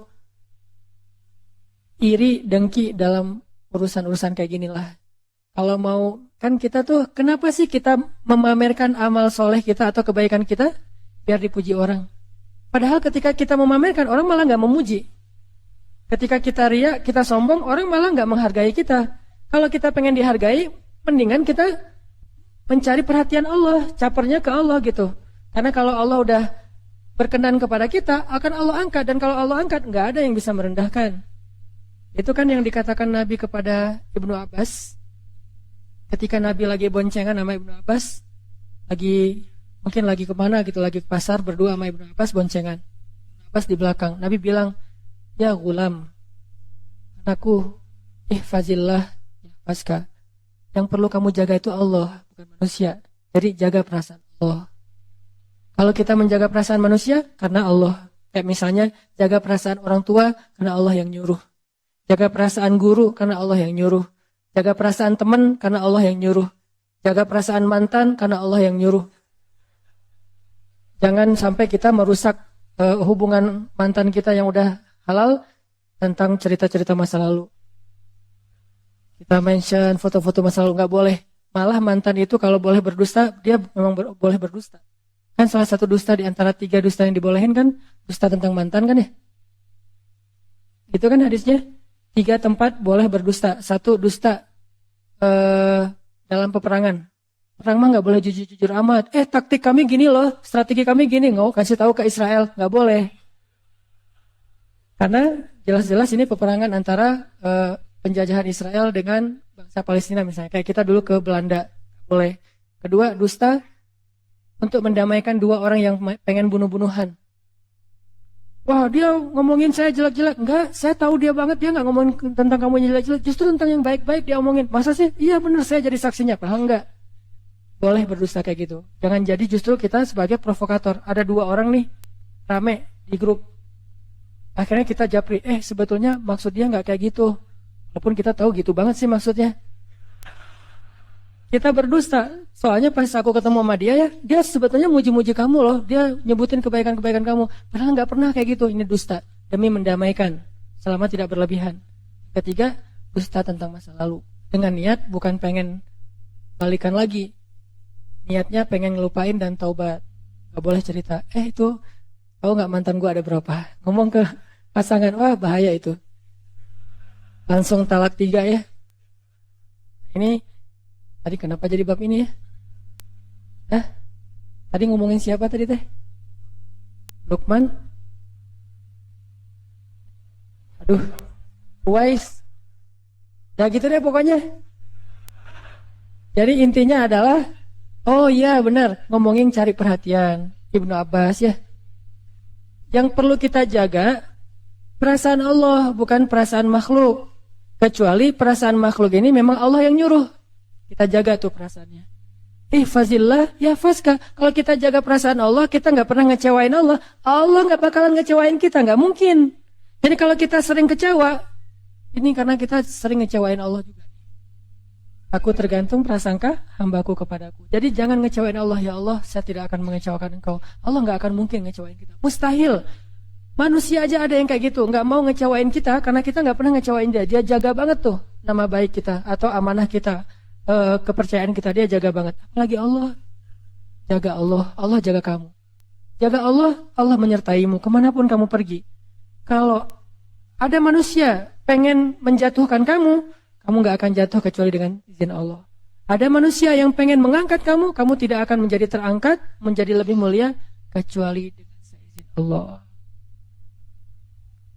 iri dengki dalam urusan-urusan kayak ginilah. Kalau mau, kan kita tuh, kenapa sih kita memamerkan amal soleh kita atau kebaikan kita? Biar dipuji orang. Padahal ketika kita memamerkan, orang malah gak memuji. Ketika kita riya, kita sombong, orang malah gak menghargai kita. Kalau kita pengen dihargai, mendingan kita mencari perhatian Allah, capernya ke Allah gitu. Karena kalau Allah udah berkenan kepada kita, akan Allah angkat. Dan kalau Allah angkat, gak ada yang bisa merendahkan. Itu kan yang dikatakan Nabi kepada Ibnu Abbas. Ketika Nabi lagi boncengan sama Ibnu Abbas, mungkin lagi kemana gitu, lagi ke pasar berdua sama Ibnu Abbas boncengan. Ibnu Abbas di belakang. Nabi bilang, ya gulam, anakku, ihfazillah, yahfazka. Yang perlu kamu jaga itu Allah, bukan manusia. Jadi jaga perasaan Allah. Kalau kita menjaga perasaan manusia, karena Allah. Kayak misalnya, jaga perasaan orang tua, karena Allah yang nyuruh. Jaga perasaan guru karena Allah yang nyuruh. Jaga perasaan teman karena Allah yang nyuruh. Jaga perasaan mantan karena Allah yang nyuruh. Jangan sampai kita merusak hubungan mantan kita yang udah halal tentang cerita-cerita masa lalu. Kita mention foto-foto masa lalu, nggak boleh. Malah mantan itu kalau boleh berdusta, dia memang boleh berdusta. Kan salah satu dusta di antara 3 dusta yang dibolehin kan dusta tentang mantan kan ya. Itu kan hadisnya. 3 tempat boleh berdusta. 1 dusta dalam peperangan. Perang mah nggak boleh jujur-jujur amat. Taktik kami gini loh, strategi kami gini, nggak kasih tahu ke Israel, nggak boleh. Karena jelas-jelas ini peperangan antara penjajahan Israel dengan bangsa Palestina misalnya. Kayak kita dulu ke Belanda, boleh. Kedua, dusta untuk mendamaikan 2 orang yang pengen bunuh-bunuhan. Wah, dia ngomongin saya jelek-jelek. Enggak, saya tahu dia banget. Dia nggak ngomongin tentang kamu yang jelek-jelek. Justru tentang yang baik-baik dia omongin. Masa sih? Iya benar, saya jadi saksinya. Padahal enggak. Boleh berdusta kayak gitu. Jangan jadi justru kita sebagai provokator. Ada 2 orang nih, rame di grup. Akhirnya kita japri. Sebetulnya maksud dia nggak kayak gitu. Walaupun kita tahu gitu banget sih maksudnya. Kita berdusta. Soalnya pas aku ketemu sama dia dia sebetulnya muji-muji kamu loh. Dia nyebutin kebaikan-kebaikan kamu. Padahal nggak pernah kayak gitu. Ini dusta. Demi mendamaikan. Selama tidak berlebihan. Ketiga, dusta tentang masa lalu. Dengan niat bukan pengen balikan lagi. Niatnya pengen ngelupain dan taubat. Gak boleh cerita, itu tahu gak mantan gue ada berapa? Ngomong ke pasangan, wah bahaya itu. Langsung talak 3 ya. Ini tadi kenapa jadi bab ini ya? Tadi ngomongin siapa tadi teh? Lukman? Aduh, Uwais. Ya gitu deh pokoknya. Jadi intinya adalah, oh iya benar, ngomongin cari perhatian. Ibnu Abbas ya. Yang perlu kita jaga perasaan Allah, bukan perasaan makhluk. Kecuali perasaan makhluk ini memang Allah yang nyuruh. Kita jaga tuh perasaannya. Ihfazillah ya faska. Kalau kita jaga perasaan Allah, kita gak pernah ngecewain Allah. Allah gak bakalan ngecewain kita, gak mungkin. Jadi kalau kita sering kecewa, ini karena kita sering ngecewain Allah juga. Aku tergantung prasangka hambaku kepadaku. Jadi jangan ngecewain Allah. Ya Allah, saya tidak akan mengecewakan engkau. Allah gak akan mungkin ngecewain kita. Mustahil. Manusia aja ada yang kayak gitu, gak mau ngecewain kita karena kita gak pernah ngecewain dia. Dia jaga banget tuh nama baik kita atau amanah kita, kepercayaan kita, dia jaga banget. Apalagi Allah. Jaga Allah, Allah jaga kamu. Jaga Allah, Allah menyertaimu kemanapun kamu pergi. Kalau ada manusia pengen menjatuhkan kamu, kamu gak akan jatuh kecuali dengan izin Allah. Ada manusia yang pengen mengangkat kamu, kamu tidak akan menjadi terangkat, menjadi lebih mulia kecuali dengan seizin Allah.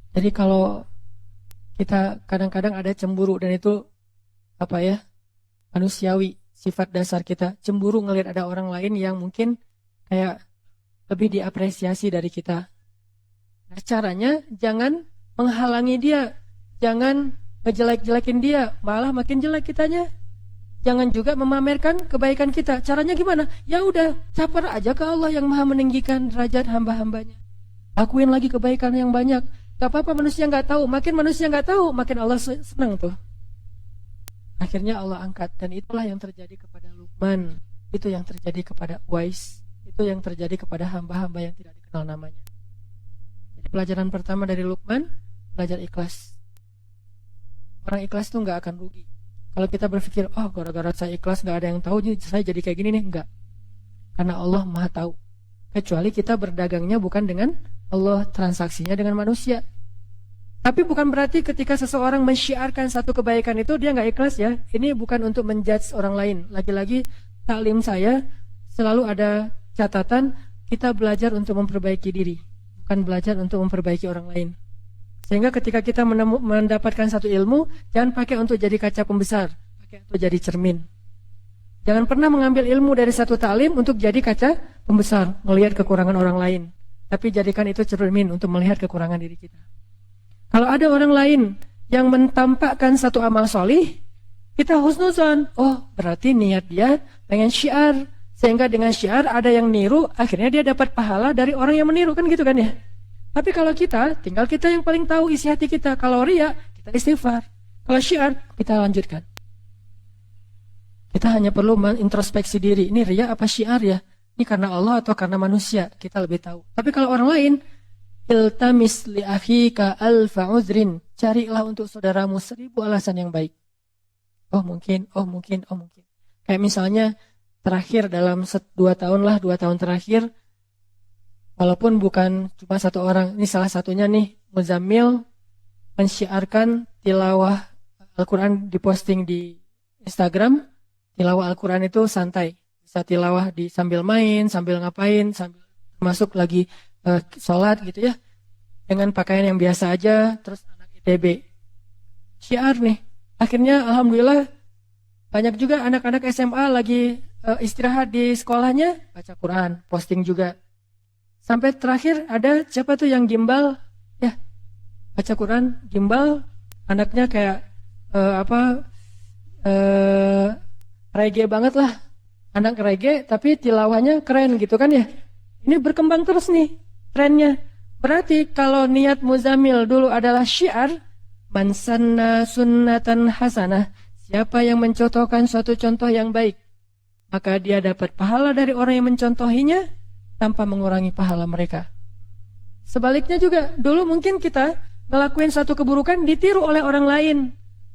Jadi kalau kita kadang-kadang ada cemburu, dan itu manusiawi, sifat dasar kita. Cemburu ngelihat ada orang lain yang mungkin kayak lebih diapresiasi dari kita. Nah, caranya jangan menghalangi dia, jangan ngejelek-jelekin dia, malah makin jelek kitanya. Jangan juga memamerkan kebaikan kita. Caranya gimana? Ya udah, caper aja ke Allah yang Maha meninggikan derajat hamba-hambanya. Lakuin lagi kebaikan yang banyak. Gak apa-apa manusia gak tahu. Makin manusia gak tahu, makin Allah senang tuh. Akhirnya Allah angkat. Dan itulah yang terjadi kepada Luqman. Itu yang terjadi kepada Uwais. Itu yang terjadi kepada hamba-hamba yang tidak dikenal namanya. Jadi pelajaran pertama dari Luqman, belajar ikhlas. Orang ikhlas tuh gak akan rugi. Kalau kita berpikir, oh gara-gara saya ikhlas gak ada yang tahu, saya jadi kayak gini nih. Enggak. Karena Allah Maha tahu. Kecuali kita berdagangnya bukan dengan Allah, transaksinya dengan manusia. Tapi bukan berarti ketika seseorang mensyiarkan satu kebaikan itu dia gak ikhlas ya. Ini bukan untuk menjudge orang lain. Lagi-lagi taklim saya selalu ada catatan, kita belajar untuk memperbaiki diri, bukan belajar untuk memperbaiki orang lain. Sehingga ketika kita mendapatkan satu ilmu, jangan pakai untuk jadi kaca pembesar, pakai untuk jadi cermin. Jangan pernah mengambil ilmu dari satu taklim untuk jadi kaca pembesar, melihat kekurangan orang lain. Tapi jadikan itu cermin untuk melihat kekurangan diri kita. Kalau ada orang lain yang mentampakkan satu amal solih, kita husnuzon. Oh, berarti niat dia pengen syiar. Sehingga dengan syiar ada yang niru, akhirnya dia dapat pahala dari orang yang meniru, kan gitu kan ya. Tapi kalau kita, tinggal kita yang paling tahu isi hati kita. Kalau riya, kita istighfar. Kalau syiar, kita lanjutkan. Kita hanya perlu mengintrospeksi diri. Ini riya apa syiar ya? Ini karena Allah atau karena manusia? Kita lebih tahu. Tapi kalau orang lain, iltamis li akhika alfa uzrin. Carilah untuk saudaramu 1000 alasan yang baik. Oh mungkin. Kayak misalnya, terakhir dalam 2 tahun lah, 2 tahun terakhir, walaupun bukan cuma satu orang, ini salah satunya nih, Muzammil mensyiarkan tilawah Al-Quran, diposting di Instagram. Tilawah Al-Quran itu santai, bisa tilawah sambil main, sambil ngapain, sambil masuk lagi sholat gitu ya, dengan pakaian yang biasa aja. Terus anak ITB syiar nih, akhirnya alhamdulillah banyak juga anak-anak SMA lagi istirahat di sekolahnya, baca Quran, posting juga. Sampai terakhir ada siapa tuh yang gimbal ya, baca Quran gimbal, anaknya kayak reggae banget lah, anak reggae tapi tilawahnya keren gitu kan ya. Ini berkembang terus nih trennya. Berarti kalau niat Muzammil dulu adalah syiar, man sanna sunnatan hasanah, siapa yang mencontohkan suatu contoh yang baik, maka dia dapat pahala dari orang yang mencontohinya tanpa mengurangi pahala mereka. Sebaliknya juga, dulu mungkin kita ngelakuin satu keburukan ditiru oleh orang lain.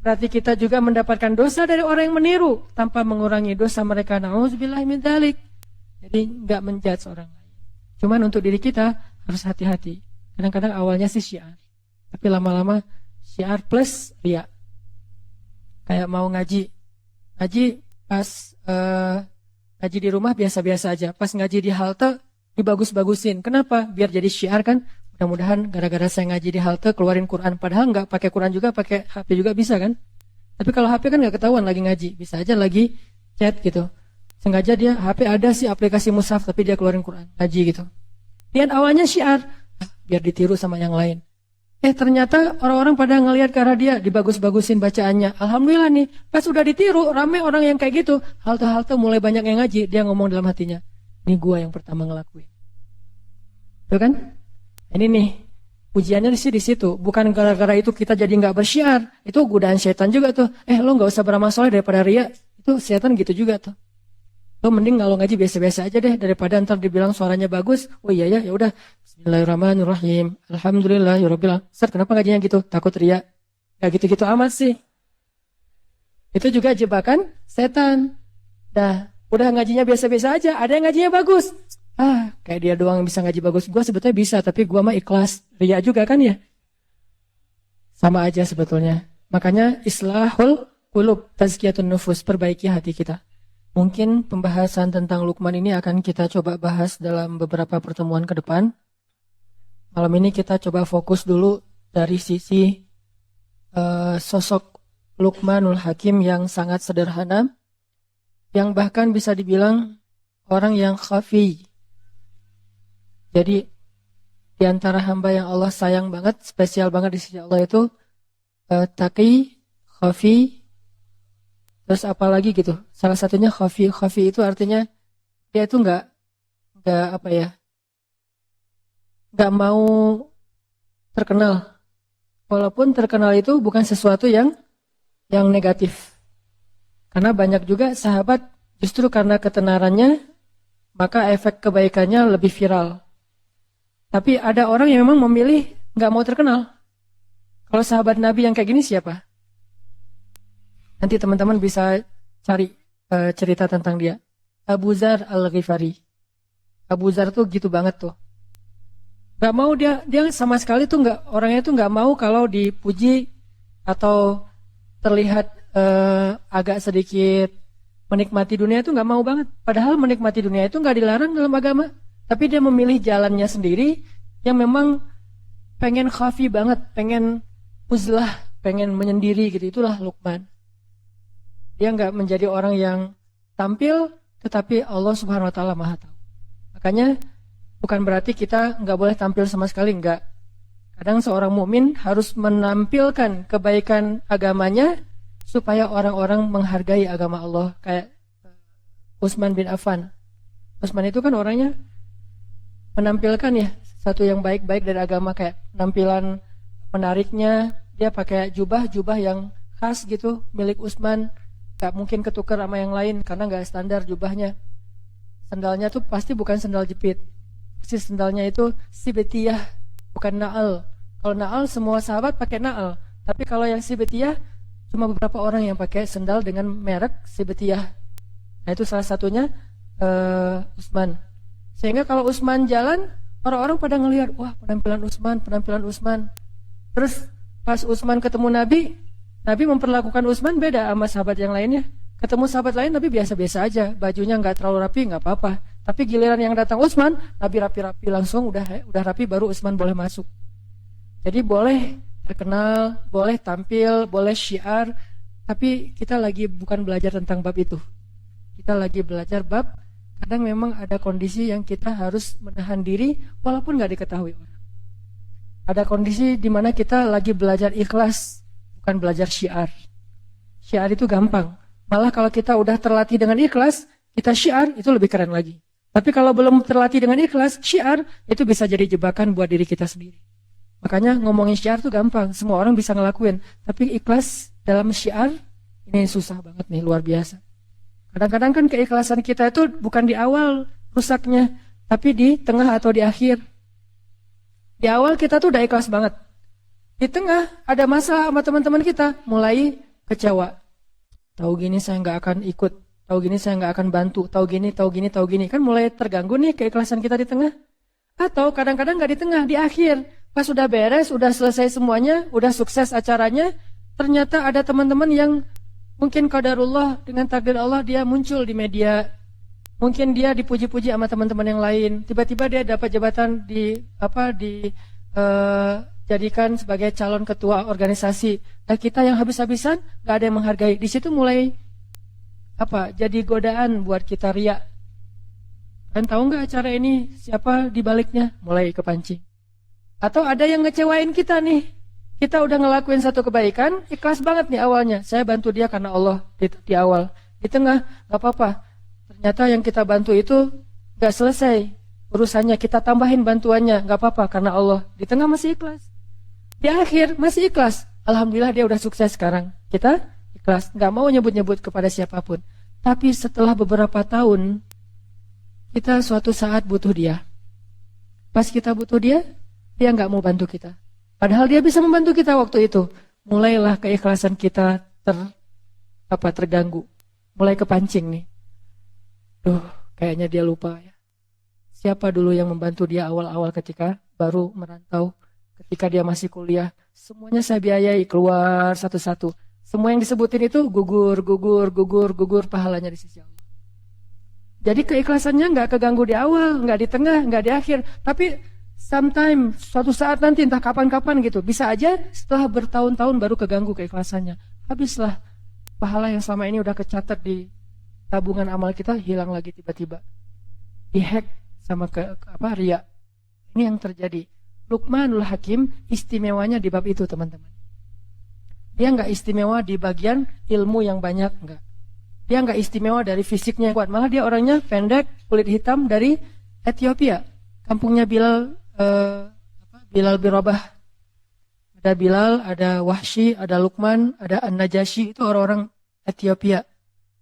berarti kita juga mendapatkan dosa dari orang yang meniru tanpa mengurangi dosa mereka. Nauzubillahi min dzalik. Jadi nggak menjudge orang lain. Cuman untuk diri kita harus hati-hati. Kadang-kadang awalnya sih syiar, tapi lama-lama syiar plus riya. Kayak mau ngaji pas ngaji di rumah biasa-biasa aja. Pas ngaji di halte dibagus-bagusin. Kenapa? Biar jadi syiar kan. Mudah-mudahan gara-gara saya ngaji di halte keluarin Quran. Padahal nggak pakai Quran juga, pakai HP juga bisa kan. Tapi kalau HP kan nggak ketahuan lagi ngaji. Bisa aja lagi chat gitu. Sengaja dia HP ada sih aplikasi mushaf tapi dia keluarin Quran. Ngaji gitu. Lihat awalnya syiar. Biar ditiru sama yang lain. Ternyata orang-orang pada ngelihat ke arah dia. Dibagus-bagusin bacaannya. Alhamdulillah nih. Pas udah ditiru, rame orang yang kayak gitu. Halte-halte mulai banyak yang ngaji. Dia ngomong dalam hatinya. Ini gua yang pertama ngelakuin. Tuh kan? Ini nih, ujiannya di situ. Bukan gara-gara itu kita jadi nggak bersyiar. Itu godaan setan juga tuh. Lo nggak usah beramal soleh daripada riya. Itu setan gitu juga tuh. Lo mending kalau ngaji biasa-biasa aja deh daripada ntar dibilang suaranya bagus. Oh iya ya udah. Bismillahirrahmanirrahim. Alhamdulillahirabbil alamin. Ustaz, kenapa ngajinya gitu? Takut riya. Gak gitu-gitu amat sih. Itu juga jebakan setan. Dah, udah ngajinya biasa-biasa aja. Ada yang ngajinya bagus. Kayak dia doang yang bisa ngaji bagus. Gua sebetulnya bisa, tapi gua mah ikhlas. Riya juga kan ya. Sama aja sebetulnya. Makanya islahul qulub, tazkiyatun nufus, perbaiki hati kita. Mungkin pembahasan tentang Luqman ini akan kita coba bahas dalam beberapa pertemuan ke depan. Malam ini kita coba fokus dulu dari sisi sosok Luqmanul Hakim yang sangat sederhana, yang bahkan bisa dibilang orang yang khafi. Jadi di antara hamba yang Allah sayang banget, spesial banget di sisi Allah itu taqi, khafi, terus apa lagi gitu. Salah satunya khafi. Khafi itu artinya dia itu nggak mau terkenal. Walaupun terkenal itu bukan sesuatu yang negatif. Karena banyak juga sahabat justru karena ketenarannya maka efek kebaikannya lebih viral. Tapi ada orang yang memang memilih nggak mau terkenal. Kalau sahabat Nabi yang kayak gini siapa? Nanti teman-teman bisa cari cerita tentang dia. Abu Dzar Al-Ghifari. Abu Dzar tuh gitu banget tuh. Gak mau dia sama sekali tuh orangnya tuh nggak mau kalau dipuji atau terlihat agak sedikit menikmati dunia itu nggak mau banget. Padahal menikmati dunia itu nggak dilarang dalam agama. Tapi dia memilih jalannya sendiri yang memang pengen khafi banget, pengen uzlah, pengen menyendiri gitu. Itulah Luqman. Dia nggak menjadi orang yang tampil, tetapi Allah Subhanahu Wa Taala Maha tahu. Makanya bukan berarti kita nggak boleh tampil sama sekali, nggak. Kadang seorang mukmin harus menampilkan kebaikan agamanya supaya orang-orang menghargai agama Allah. Kayak Utsman bin Affan. Utsman itu kan orangnya menampilkan ya satu yang baik-baik dari agama, kayak penampilan menariknya, dia pakai jubah yang khas gitu milik Utsman, gak mungkin ketukar sama yang lain karena gak standar jubahnya. Sandalnya tuh pasti bukan sandal jepit, pasti sandalnya itu sibetiyah, bukan na'al. Kalau na'al semua sahabat pakai na'al, tapi kalau yang sibetiyah cuma beberapa orang yang pakai sandal dengan merek sibetiyah. Nah itu salah satunya Utsman. Sehingga kalau Utsman jalan, orang-orang pada ngelihat, wah penampilan Utsman. Terus pas Utsman ketemu Nabi memperlakukan Utsman beda sama sahabat yang lainnya. Ketemu sahabat lain Nabi biasa-biasa aja, bajunya nggak terlalu rapi, nggak apa-apa. Tapi giliran yang datang Utsman, Nabi rapi-rapi langsung, udah rapi baru Utsman boleh masuk. Jadi boleh terkenal, boleh tampil, boleh syiar, tapi kita lagi bukan belajar tentang bab itu. Kita lagi belajar bab kadang memang ada kondisi yang kita harus menahan diri walaupun nggak diketahui orang. Ada kondisi di mana kita lagi belajar ikhlas, bukan belajar syiar. Syiar itu gampang. Malah kalau kita udah terlatih dengan ikhlas, kita syiar itu lebih keren lagi. Tapi kalau belum terlatih dengan ikhlas, syiar itu bisa jadi jebakan buat diri kita sendiri. Makanya ngomongin syiar itu gampang, semua orang bisa ngelakuin. Tapi ikhlas dalam syiar ini susah banget nih, luar biasa. Kadang-kadang kan keikhlasan kita itu bukan di awal rusaknya, tapi di tengah atau di akhir. Di awal kita tuh udah ikhlas banget. Di tengah ada masalah sama teman-teman kita, mulai kecewa. Tahu gini saya nggak akan ikut, tahu gini saya nggak akan bantu, tahu gini, kan mulai terganggu nih keikhlasan kita di tengah. Atau kadang-kadang nggak di tengah, di akhir, pas sudah beres, sudah selesai semuanya, udah sukses acaranya, ternyata ada teman-teman yang mungkin qadarullah dengan takdir Allah dia muncul di media, mungkin dia dipuji-puji sama teman-teman yang lain, tiba-tiba dia dapat jabatan jadikan sebagai calon ketua organisasi. Nah kita yang habis-habisan gak ada yang menghargai. Di situ mulai jadi godaan buat kita riya. Kan tahu nggak acara ini siapa di baliknya? Mulai kepancing. Atau ada yang ngecewain kita nih. Kita udah ngelakuin satu kebaikan, ikhlas banget nih awalnya. Saya bantu dia karena Allah di awal. Di tengah nggak apa-apa. Ternyata yang kita bantu itu nggak selesai urusannya, kita tambahin bantuannya, nggak apa-apa karena Allah. Di tengah masih ikhlas. Di akhir masih ikhlas. Alhamdulillah dia udah sukses sekarang. Kita ikhlas, nggak mau nyebut-nyebut kepada siapapun. Tapi setelah beberapa tahun, kita suatu saat butuh dia. Pas kita butuh dia nggak mau bantu kita. Padahal dia bisa membantu kita waktu itu. Mulailah keikhlasan kita terganggu. Mulai kepancing nih. Kayaknya dia lupa ya. Siapa dulu yang membantu dia awal-awal ketika baru merantau, ketika dia masih kuliah. Semuanya saya biayai, keluar satu-satu. Semua yang disebutin itu gugur pahalanya di sisi Allah. Jadi keikhlasannya nggak keganggu di awal, nggak di tengah, nggak di akhir. Tapi sometime, suatu saat nanti entah kapan-kapan gitu. Bisa aja setelah bertahun-tahun baru keganggu keikhlasannya. Habislah pahala yang selama ini udah kecatat di tabungan amal kita, hilang lagi tiba-tiba. Dihack sama riya. Ini yang terjadi. Luqmanul Hakim istimewanya di bab itu teman-teman. Dia nggak istimewa di bagian ilmu yang banyak, enggak. Dia nggak istimewa dari fisiknya yang kuat. Malah dia orangnya pendek, kulit hitam dari Ethiopia. Kampungnya Bilal bin Rabah. Ada Bilal, ada Wahsy, ada Luqman, ada An-Najasyi. Itu orang-orang Ethiopia.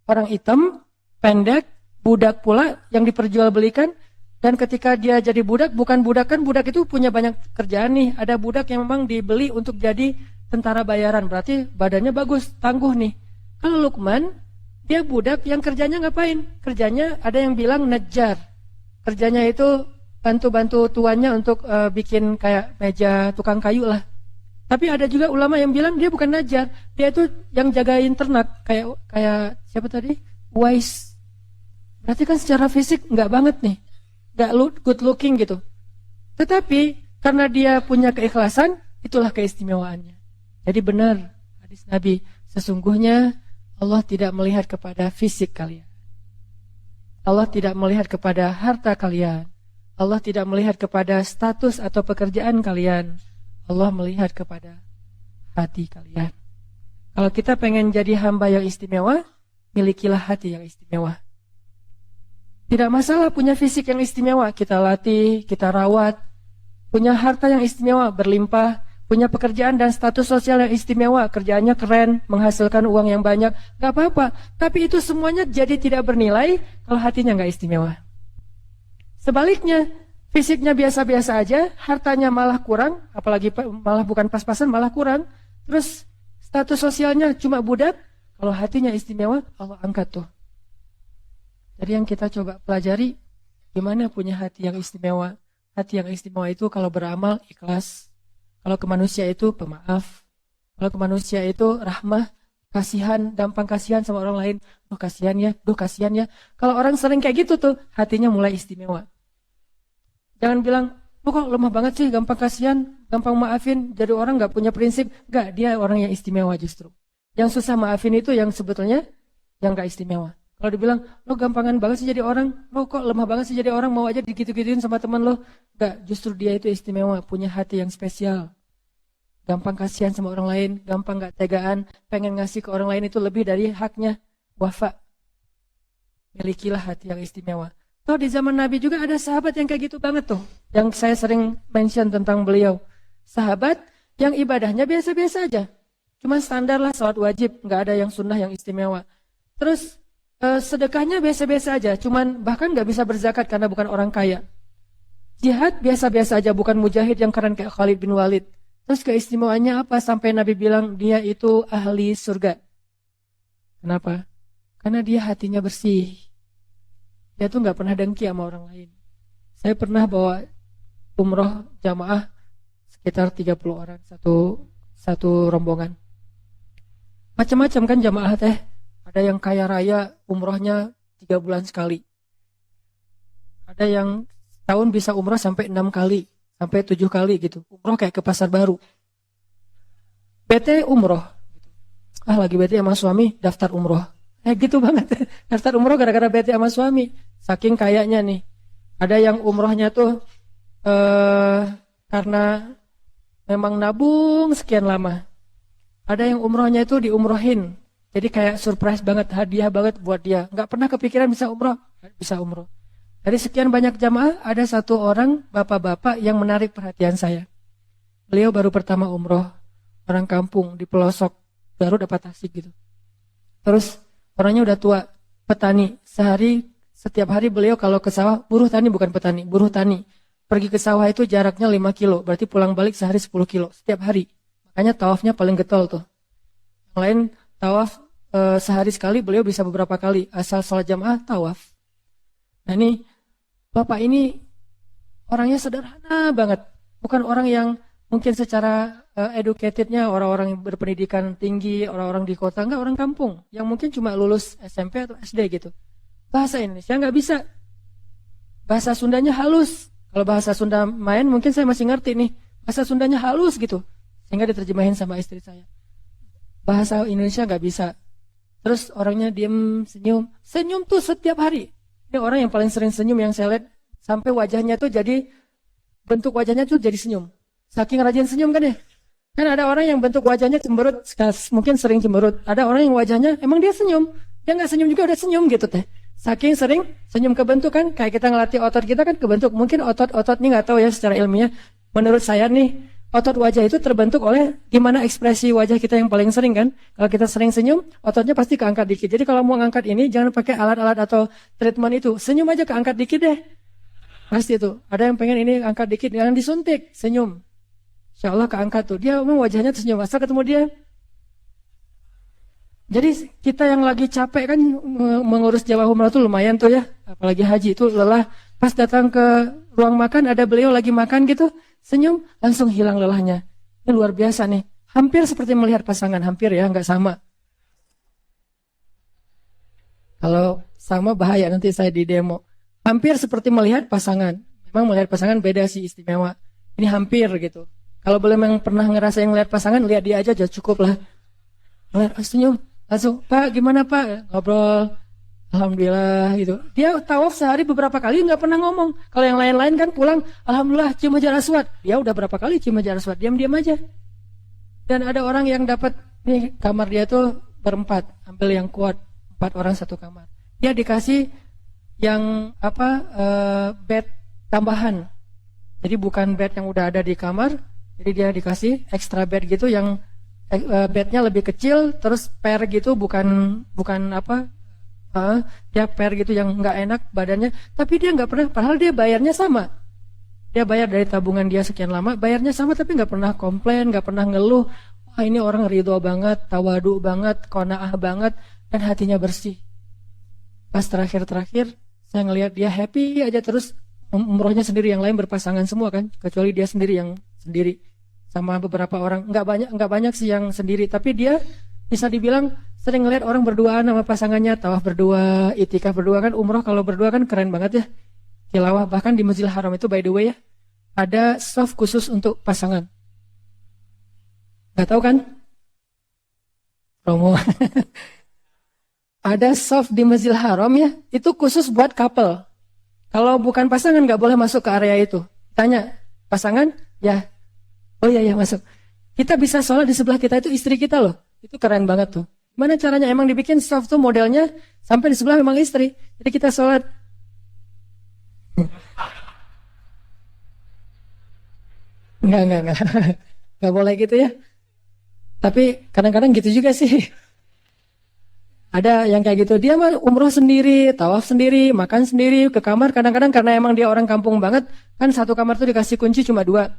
Orang hitam, pendek, budak pula yang diperjualbelikan. Dan ketika dia jadi budak, bukan budak kan, budak itu punya banyak kerjaan nih. Ada budak yang memang dibeli untuk jadi tentara bayaran. Berarti badannya bagus, tangguh nih. Kalau Luqman, dia budak yang kerjanya ngapain? Kerjanya ada yang bilang najjar. Kerjanya itu bantu-bantu tuannya untuk bikin kayak meja tukang kayu lah. Tapi ada juga ulama yang bilang dia bukan najjar. Dia itu yang jagain ternak. Kayak siapa tadi? Wise. Berarti kan secara fisik nggak banget nih. Nggak good looking gitu. Tetapi karena dia punya keikhlasan, itulah keistimewaannya. Jadi benar hadis Nabi, sesungguhnya Allah tidak melihat kepada fisik kalian. Allah tidak melihat kepada harta kalian. Allah tidak melihat kepada status atau pekerjaan kalian. Allah melihat kepada hati kalian. Kalau kita pengen jadi hamba yang istimewa, milikilah hati yang istimewa. Tidak masalah punya fisik yang istimewa, kita latih, kita rawat. Punya harta yang istimewa, berlimpah. Punya pekerjaan dan status sosial yang istimewa, kerjaannya keren, menghasilkan uang yang banyak, gak apa-apa. Tapi itu semuanya jadi tidak bernilai kalau hatinya gak istimewa. Sebaliknya, fisiknya biasa-biasa aja, hartanya malah kurang, apalagi malah bukan pas-pasan, malah kurang. Terus status sosialnya cuma budak, kalau hatinya istimewa, Allah angkat tuh. Jadi yang kita coba pelajari, gimana punya hati yang istimewa. Hati yang istimewa itu kalau beramal, ikhlas. Kalau ke manusia itu pemaaf. Kalau ke manusia itu rahmah, kasihan, gampang kasihan sama orang lain. Kasihan ya. Kalau orang sering kayak gitu tuh, hatinya mulai istimewa. Jangan bilang, kok lemah banget sih, gampang kasihan, gampang maafin, jadi orang gak punya prinsip. Gak, dia orang yang istimewa justru. Yang susah maafin itu yang sebetulnya yang gak istimewa. Kalau dibilang, lo gampangan banget sih jadi orang, lo kok lemah banget sih jadi orang, mau aja digitu-gituin sama teman lo. Enggak, justru dia itu istimewa, punya hati yang spesial. Gampang kasihan sama orang lain, gampang gak tegaan, pengen ngasih ke orang lain itu lebih dari haknya. Wafa. Milikilah hati yang istimewa. Toh di zaman Nabi juga ada sahabat yang kayak gitu banget tuh. Yang saya sering mention tentang beliau. Sahabat yang ibadahnya biasa-biasa aja. Cuma standar lah, salat wajib, gak ada yang sunnah yang istimewa. Terus sedekahnya biasa-biasa aja, cuman bahkan gak bisa berzakat karena bukan orang kaya. Jihad biasa-biasa aja, bukan mujahid yang keren kayak Khalid bin Walid. Terus keistimewaannya apa? Sampai Nabi bilang dia itu ahli surga. Kenapa? Karena dia hatinya bersih. Dia tuh nggak pernah dengki sama orang lain. Saya pernah bawa umroh jamaah sekitar 30 orang satu rombongan. Macam-macam kan jamaah teh. Ada yang kaya raya umrohnya 3 bulan sekali. Ada yang tahun bisa umroh sampai 6 kali, sampai 7 kali gitu. Umroh kayak ke pasar baru. BT umroh. Lagi BT sama suami daftar umroh. Gitu banget. Daftar umroh gara-gara BT sama suami. Saking kayaknya nih. Ada yang umrohnya tuh karena memang nabung sekian lama. Ada yang umrohnya itu diumrohin. Jadi kayak surprise banget, hadiah banget buat dia. Nggak pernah kepikiran bisa umroh. Bisa umroh. Dari sekian banyak jamaah, ada satu orang bapak-bapak yang menarik perhatian saya. Beliau baru pertama umroh. Orang kampung di pelosok baru dapat Tasik gitu. Terus orangnya udah tua, petani. Setiap hari beliau kalau ke sawah, buruh tani bukan petani, buruh tani. Pergi ke sawah itu jaraknya 5 kilo, berarti pulang balik sehari 10 kilo setiap hari. Makanya tawafnya paling getol tuh. Yang lain tawaf sehari sekali, beliau bisa beberapa kali. Asal sholat jamaah, tawaf. Nah ini, bapak ini orangnya sederhana banget. Bukan orang yang mungkin secara educatednya orang-orang yang berpendidikan tinggi, orang-orang di kota, enggak, orang kampung. Yang mungkin cuma lulus SMP atau SD gitu. Bahasa Indonesia nggak bisa. Bahasa Sundanya halus. Kalau bahasa Sunda main mungkin saya masih ngerti nih. Bahasa Sundanya halus gitu. Sehingga diterjemahin sama istri saya. Bahasa Indonesia nggak bisa. Terus orangnya diem, senyum. Senyum tuh setiap hari. Ini orang yang paling sering senyum yang saya lihat. Sampai wajahnya tuh jadi, bentuk wajahnya tuh jadi senyum. Saking rajin senyum kan ya. Kan ada orang yang bentuk wajahnya cemberut. Mungkin sering cemberut. Ada orang yang wajahnya emang dia senyum. Dia nggak senyum juga udah senyum gitu teh. Saking sering senyum kebentuk kan. Kayak kita ngelatih otot kita kan kebentuk. Mungkin otot-otot ini nggak tahu ya secara ilmiah. Menurut saya nih, otot wajah itu terbentuk oleh gimana ekspresi wajah kita yang paling sering kan. Kalau kita sering senyum, ototnya pasti keangkat dikit. Jadi kalau mau ngangkat ini, jangan pakai alat-alat atau treatment itu. Senyum aja keangkat dikit deh. Pasti itu. Ada yang pengen ini angkat dikit, jangan disuntik. Senyum. Insya Allah keangkat tuh. Dia memang wajahnya senyum. Asal ketemu dia. Jadi kita yang lagi capek kan mengurus jamaah umrah tuh lumayan tuh ya. Apalagi haji itu lelah. Pas datang ke ruang makan, ada beliau lagi makan gitu. Senyum, langsung hilang lelahnya. Ini luar biasa nih. Hampir seperti melihat pasangan. Hampir ya, nggak sama. Kalau sama bahaya nanti saya di demo. Hampir seperti melihat pasangan. Memang melihat pasangan beda sih, istimewa. Ini hampir gitu. Kalau belum yang pernah ngerasain melihat pasangan, lihat dia aja cukup lah. Senyum, langsung, Pak gimana Pak? Ngobrol. Alhamdulillah gitu. Dia tawaf sehari beberapa kali nggak pernah ngomong. Kalau yang lain-lain kan pulang, Alhamdulillah cium hajar aswad. Dia udah berapa kali cium hajar aswad, diam-diam aja. Dan ada orang yang dapat nih kamar dia tuh berempat, ambil yang kuat, 4 orang satu kamar. Dia dikasih yang bed tambahan. Jadi bukan bed yang udah ada di kamar, jadi dia dikasih extra bed gitu yang bednya lebih kecil, terus pair gitu, bukan dia pair gitu yang nggak enak badannya, tapi dia nggak pernah, padahal dia bayarnya sama, dia bayar dari tabungan dia sekian lama, bayarnya sama tapi nggak pernah komplain, nggak pernah ngeluh. Wah ini orang ridho banget, tawadu banget, qanaah banget, dan hatinya bersih. Pas terakhir saya ngelihat dia happy aja terus. Umrohnya sendiri, yang lain berpasangan semua kan, kecuali dia sendiri yang sendiri sama beberapa orang. Nggak banyak sih yang sendiri, tapi dia bisa dibilang sering ngeliat orang berduaan sama pasangannya, tawaf berdua, itikaf berdua kan. Umroh kalau berdua kan keren banget ya. Tilawah, bahkan di Masjidil Haram itu by the way ya, ada soft khusus untuk pasangan. Nggak tahu kan? Promo. Ada soft di Masjidil Haram ya, itu khusus buat couple. Kalau bukan pasangan nggak boleh masuk ke area itu. Tanya, pasangan? Ya. Oh iya masuk. Kita bisa sholat di sebelah kita itu istri kita loh. Itu keren banget tuh. Gimana caranya? Emang dibikin soft tuh modelnya sampai di sebelah memang istri. Jadi kita sholat. Enggak. Nggak boleh gitu ya. Tapi kadang-kadang gitu juga sih. Ada yang kayak gitu, dia mah umroh sendiri, tawaf sendiri, makan sendiri, ke kamar. Kadang-kadang karena emang dia orang kampung banget, kan satu kamar tuh dikasih kunci cuma 2.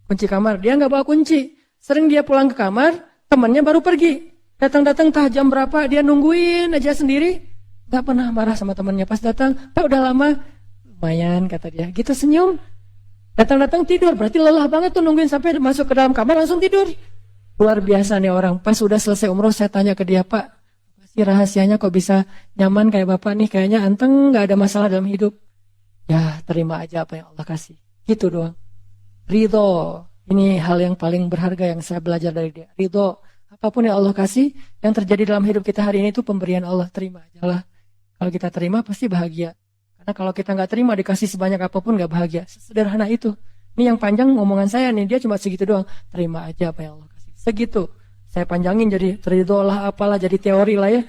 Kunci kamar, dia nggak bawa kunci. Sering dia pulang ke kamar, temannya baru pergi. Datang-datang tah jam berapa dia nungguin aja sendiri. Gak pernah marah sama temannya. Pas datang, Pak udah lama. Lumayan kata dia. Gitu senyum. Datang-datang tidur. Berarti lelah banget tuh nungguin sampai masuk ke dalam kamar langsung tidur. Luar biasa nih orang. Pas udah selesai umroh saya tanya ke dia, Pak, apa sih rahasianya kok bisa nyaman kayak Bapak nih? Kayaknya anteng gak ada masalah dalam hidup. Ya terima aja apa yang Allah kasih. Gitu doang. Ridho. Ini hal yang paling berharga yang saya belajar dari dia. Ridho. Apapun yang Allah kasih, yang terjadi dalam hidup kita hari ini itu pemberian Allah. Terima aja lah. Kalau kita terima pasti bahagia. Karena kalau kita nggak terima dikasih sebanyak apapun nggak bahagia. Sederhana itu. Ini yang panjang ngomongan saya nih. Dia cuma segitu doang. Terima aja apa yang Allah kasih. Segitu. Saya panjangin jadi ridho lah apalah jadi teori lah ya.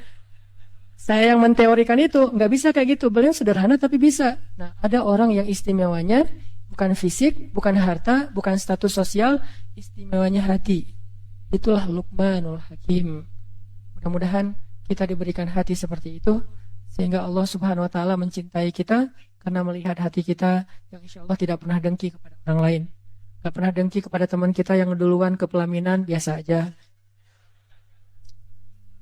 Saya yang menteorikan itu nggak bisa kayak gitu. Beliau sederhana tapi bisa. Nah ada orang yang istimewanya bukan fisik, bukan harta, bukan status sosial, istimewanya hati. Itulah Luqmanul Hakim. Mudah-mudahan kita diberikan hati seperti itu sehingga Allah Subhanahu wa taala mencintai kita karena melihat hati kita yang insya Allah tidak pernah dengki kepada orang lain. Gak pernah dengki kepada teman kita yang duluan ke pelaminan, biasa aja.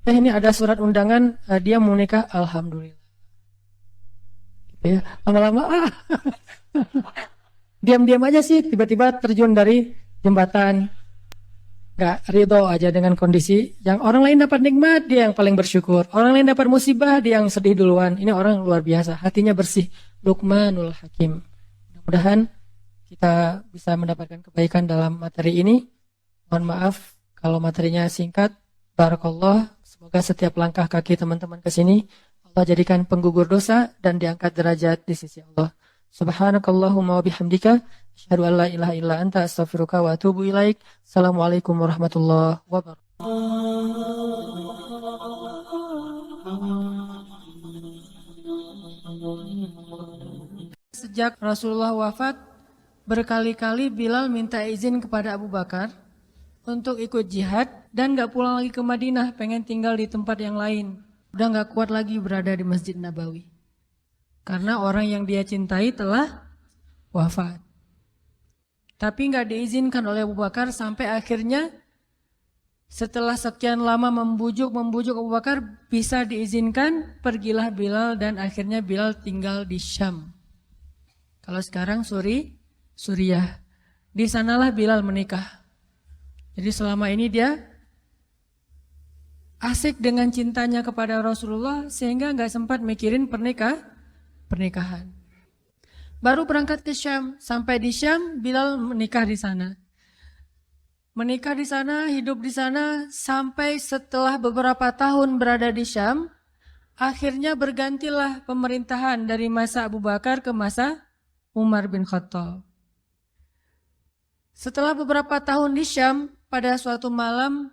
Ini ada surat undangan, dia mau nikah, alhamdulillah. Ya, lama-lama diam-diam aja sih, tiba-tiba terjun dari jembatan. Gak ridho aja dengan kondisi yang orang lain dapat nikmat, dia yang paling bersyukur. Orang lain dapat musibah, dia yang sedih duluan. Ini orang luar biasa, hatinya bersih. Luqmanul Hakim. Mudah-mudahan kita bisa mendapatkan kebaikan dalam materi ini. Mohon maaf kalau materinya singkat. Barakallah. Semoga setiap langkah kaki teman-teman ke sini Allah jadikan penggugur dosa dan diangkat derajat di sisi Allah. Subhanakallahumma wa bihamdika asyhadu an la ilaha illa anta astaghfiruka wa atubu ilaik. Assalamualaikum warahmatullahi wabarakatuh. Sejak Rasulullah wafat, berkali-kali Bilal minta izin kepada Abu Bakar untuk ikut jihad dan gak pulang lagi ke Madinah, pengen tinggal di tempat yang lain. Udah gak kuat lagi berada di Masjid Nabawi. Karena orang yang dia cintai telah wafat. Tapi gak diizinkan oleh Abu Bakar sampai akhirnya setelah sekian lama membujuk Abu Bakar bisa diizinkan, pergilah Bilal dan akhirnya Bilal tinggal di Syam. Kalau sekarang Suriah. Di sanalah Bilal menikah. Jadi selama ini dia asik dengan cintanya kepada Rasulullah sehingga gak sempat mikirin pernikahan. Baru berangkat ke Syam, sampai di Syam Bilal menikah di sana. Menikah di sana, hidup di sana sampai setelah beberapa tahun berada di Syam, akhirnya bergantilah pemerintahan dari masa Abu Bakar ke masa Umar bin Khattab. Setelah beberapa tahun di Syam, pada suatu malam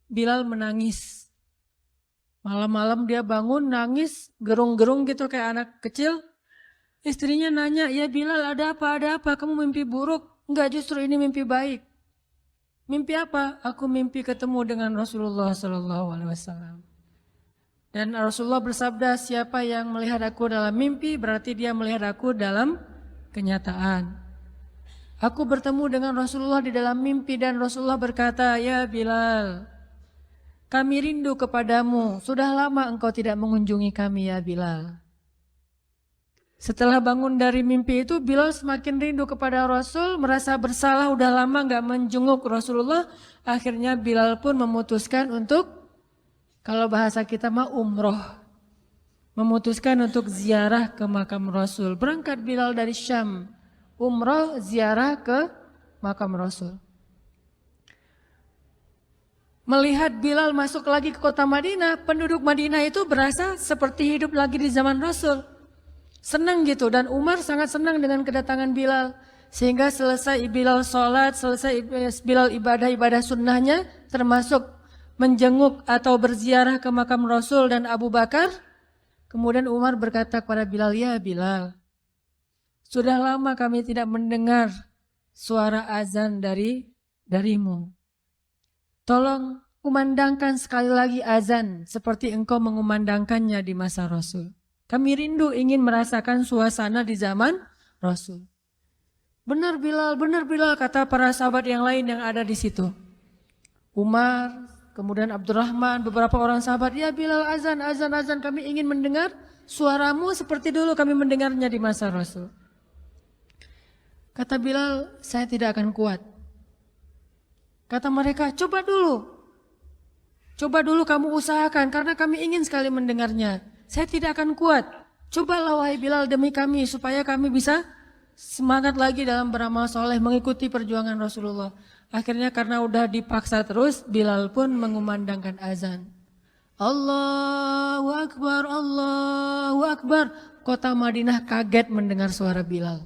Bilal menangis. Malam-malam dia bangun nangis, gerung-gerung gitu kayak anak kecil. Istrinya nanya, ya Bilal ada apa, kamu mimpi buruk? Enggak, justru ini mimpi baik. Mimpi apa? Aku mimpi ketemu dengan Rasulullah SAW. Dan Rasulullah bersabda, siapa yang melihat aku dalam mimpi berarti dia melihat aku dalam kenyataan. Aku bertemu dengan Rasulullah di dalam mimpi dan Rasulullah berkata, ya Bilal, kami rindu kepadamu. Sudah lama engkau tidak mengunjungi kami ya Bilal. Setelah bangun dari mimpi itu, Bilal semakin rindu kepada Rasul, merasa bersalah udah lama gak menjenguk Rasulullah. Akhirnya Bilal pun memutuskan untuk, kalau bahasa kita mah umroh. Memutuskan untuk ziarah ke makam Rasul. Berangkat Bilal dari Syam, umroh ziarah ke makam Rasul. Melihat Bilal masuk lagi ke kota Madinah, penduduk Madinah itu berasa seperti hidup lagi di zaman Rasul. Senang gitu, dan Umar sangat senang dengan kedatangan Bilal. Sehingga selesai Bilal sholat, selesai Bilal ibadah sunnahnya, termasuk menjenguk atau berziarah ke makam Rasul dan Abu Bakar. Kemudian Umar berkata kepada Bilal, ya Bilal, sudah lama kami tidak mendengar suara azan darimu. Tolong kumandangkan sekali lagi azan seperti engkau mengumandangkannya di masa Rasul. Kami rindu ingin merasakan suasana di zaman Rasul. Benar Bilal, kata para sahabat yang lain yang ada di situ. Umar kemudian Abdurrahman, beberapa orang sahabat, ya Bilal azan, azan, azan, kami ingin mendengar suaramu seperti dulu kami mendengarnya di masa Rasul. Kata Bilal, saya tidak akan kuat. Kata mereka, coba dulu kamu usahakan karena kami ingin sekali mendengarnya. Saya tidak akan kuat. Cobalah wahai Bilal demi kami supaya kami bisa semangat lagi dalam beramal soleh mengikuti perjuangan Rasulullah. Akhirnya karena udah dipaksa terus, Bilal pun mengumandangkan azan. Allahu Akbar, Allahu Akbar. Kota Madinah kaget mendengar suara Bilal.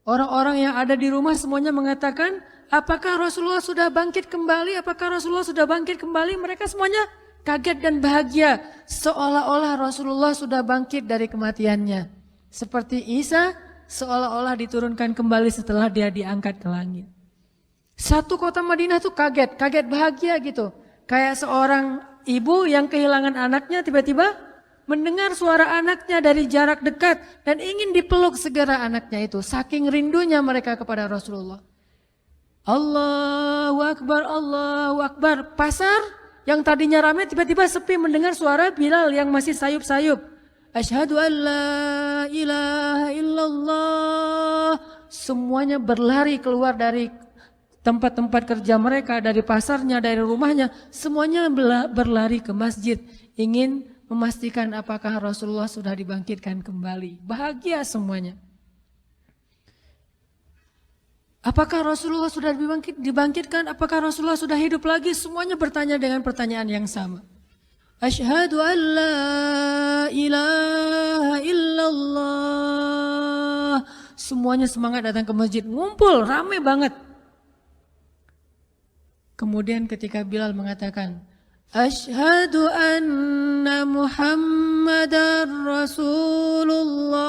Orang-orang yang ada di rumah semuanya mengatakan, apakah Rasulullah sudah bangkit kembali? Apakah Rasulullah sudah bangkit kembali? Mereka semuanya kaget dan bahagia. Seolah-olah Rasulullah sudah bangkit dari kematiannya. Seperti Isa seolah-olah diturunkan kembali setelah dia diangkat ke langit. Satu kota Madinah tuh kaget bahagia gitu. Kayak seorang ibu yang kehilangan anaknya tiba-tiba mendengar suara anaknya dari jarak dekat dan ingin dipeluk segera anaknya itu. Saking rindunya mereka kepada Rasulullah. Allahu Akbar, Allahu Akbar. Pasar yang tadinya ramai tiba-tiba sepi mendengar suara Bilal yang masih sayup-sayup. Asyhadu an la ilaha illallah. Semuanya berlari keluar dari tempat-tempat kerja mereka, dari pasarnya, dari rumahnya. Semuanya berlari ke masjid. Ingin memastikan apakah Rasulullah sudah dibangkitkan kembali. Bahagia semuanya. Apakah Rasulullah sudah dibangkitkan? Apakah Rasulullah sudah hidup lagi? Semuanya bertanya dengan pertanyaan yang sama. Asyhadu an la ilaha illallah. Semuanya semangat datang ke masjid. Ngumpul, ramai banget. Kemudian ketika Bilal mengatakan, Asyhadu anna Muhammadar Rasulullah.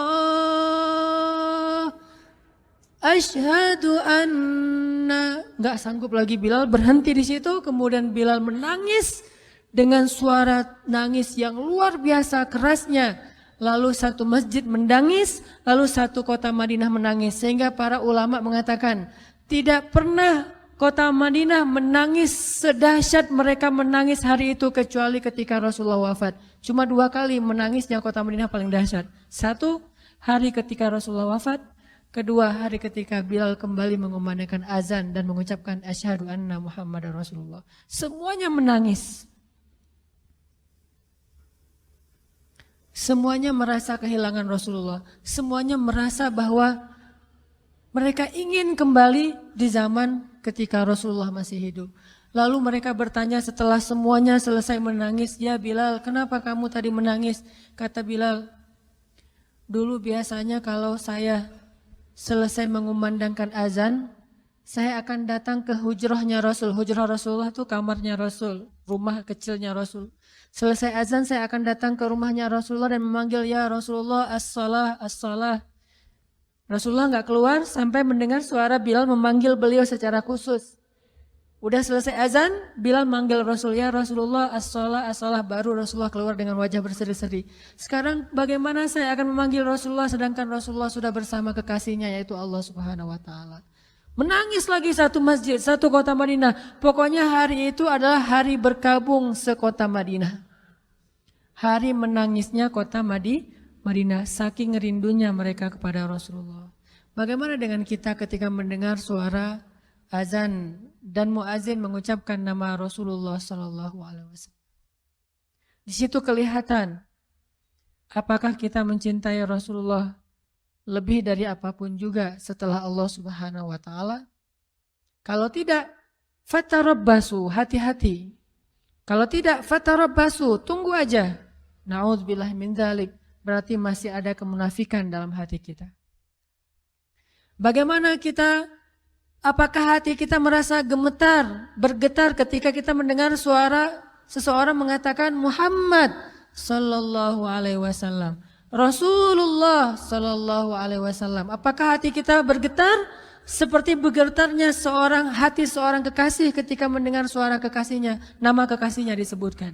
Asyhadu anna. Gak sanggup lagi Bilal, berhenti di situ. Kemudian Bilal menangis dengan suara nangis yang luar biasa kerasnya. Lalu satu masjid menangis, lalu satu kota Madinah menangis. Sehingga para ulama mengatakan, tidak pernah kota Madinah menangis sedahsyat mereka menangis hari itu kecuali ketika Rasulullah wafat. Cuma 2 kali menangisnya kota Madinah paling dahsyat. 1 hari ketika Rasulullah wafat. 2 hari ketika Bilal kembali mengumandangkan azan dan mengucapkan asyhadu anna Muhammadar Rasulullah. Semuanya menangis. Semuanya merasa kehilangan Rasulullah. Semuanya merasa bahwa mereka ingin kembali di zaman ketika Rasulullah masih hidup. Lalu mereka bertanya setelah semuanya selesai menangis, ya Bilal, kenapa kamu tadi menangis? Kata Bilal, dulu biasanya kalau saya selesai mengumandangkan azan, saya akan datang ke hujrahnya Rasul. Hujrah Rasulullah itu kamarnya Rasul, rumah kecilnya Rasul. Selesai azan saya akan datang ke rumahnya Rasulullah dan memanggil, ya Rasulullah, as-salah, as-salah. Rasulullah nggak keluar sampai mendengar suara Bilal memanggil beliau secara khusus. Udah selesai azan, Bilal manggil Rasul, ya Rasulullah, as-salah, as-salah. Baru Rasulullah keluar dengan wajah berseri-seri. Sekarang bagaimana saya akan memanggil Rasulullah sedangkan Rasulullah sudah bersama kekasihnya yaitu Allah Subhanahu wa Ta'ala. Menangis lagi satu masjid, satu kota Madinah. Pokoknya hari itu adalah hari berkabung sekota Madinah. Hari menangisnya kota Madinah, saking rindunya mereka kepada Rasulullah. Bagaimana dengan kita ketika mendengar suara azan dan muazin mengucapkan nama Rasulullah Sallallahu Alaihi Wasallam? Di situ kelihatan apakah kita mencintai Rasulullah lebih dari apapun juga setelah Allah Subhanahu Wa Taala. Kalau tidak, fatarabbasu, hati-hati. Kalau tidak, fatarabbasu, tunggu aja. Na'udzubillah min dzalik. Berarti masih ada kemunafikan dalam hati kita. Bagaimana kita, apakah hati kita merasa gemetar, bergetar ketika kita mendengar suara seseorang mengatakan Muhammad Sallallahu Alaihi Wasallam, Rasulullah Sallallahu Alaihi Wasallam. Apakah hati kita bergetar seperti bergetarnya hati seorang kekasih ketika mendengar suara kekasihnya, nama kekasihnya disebutkan?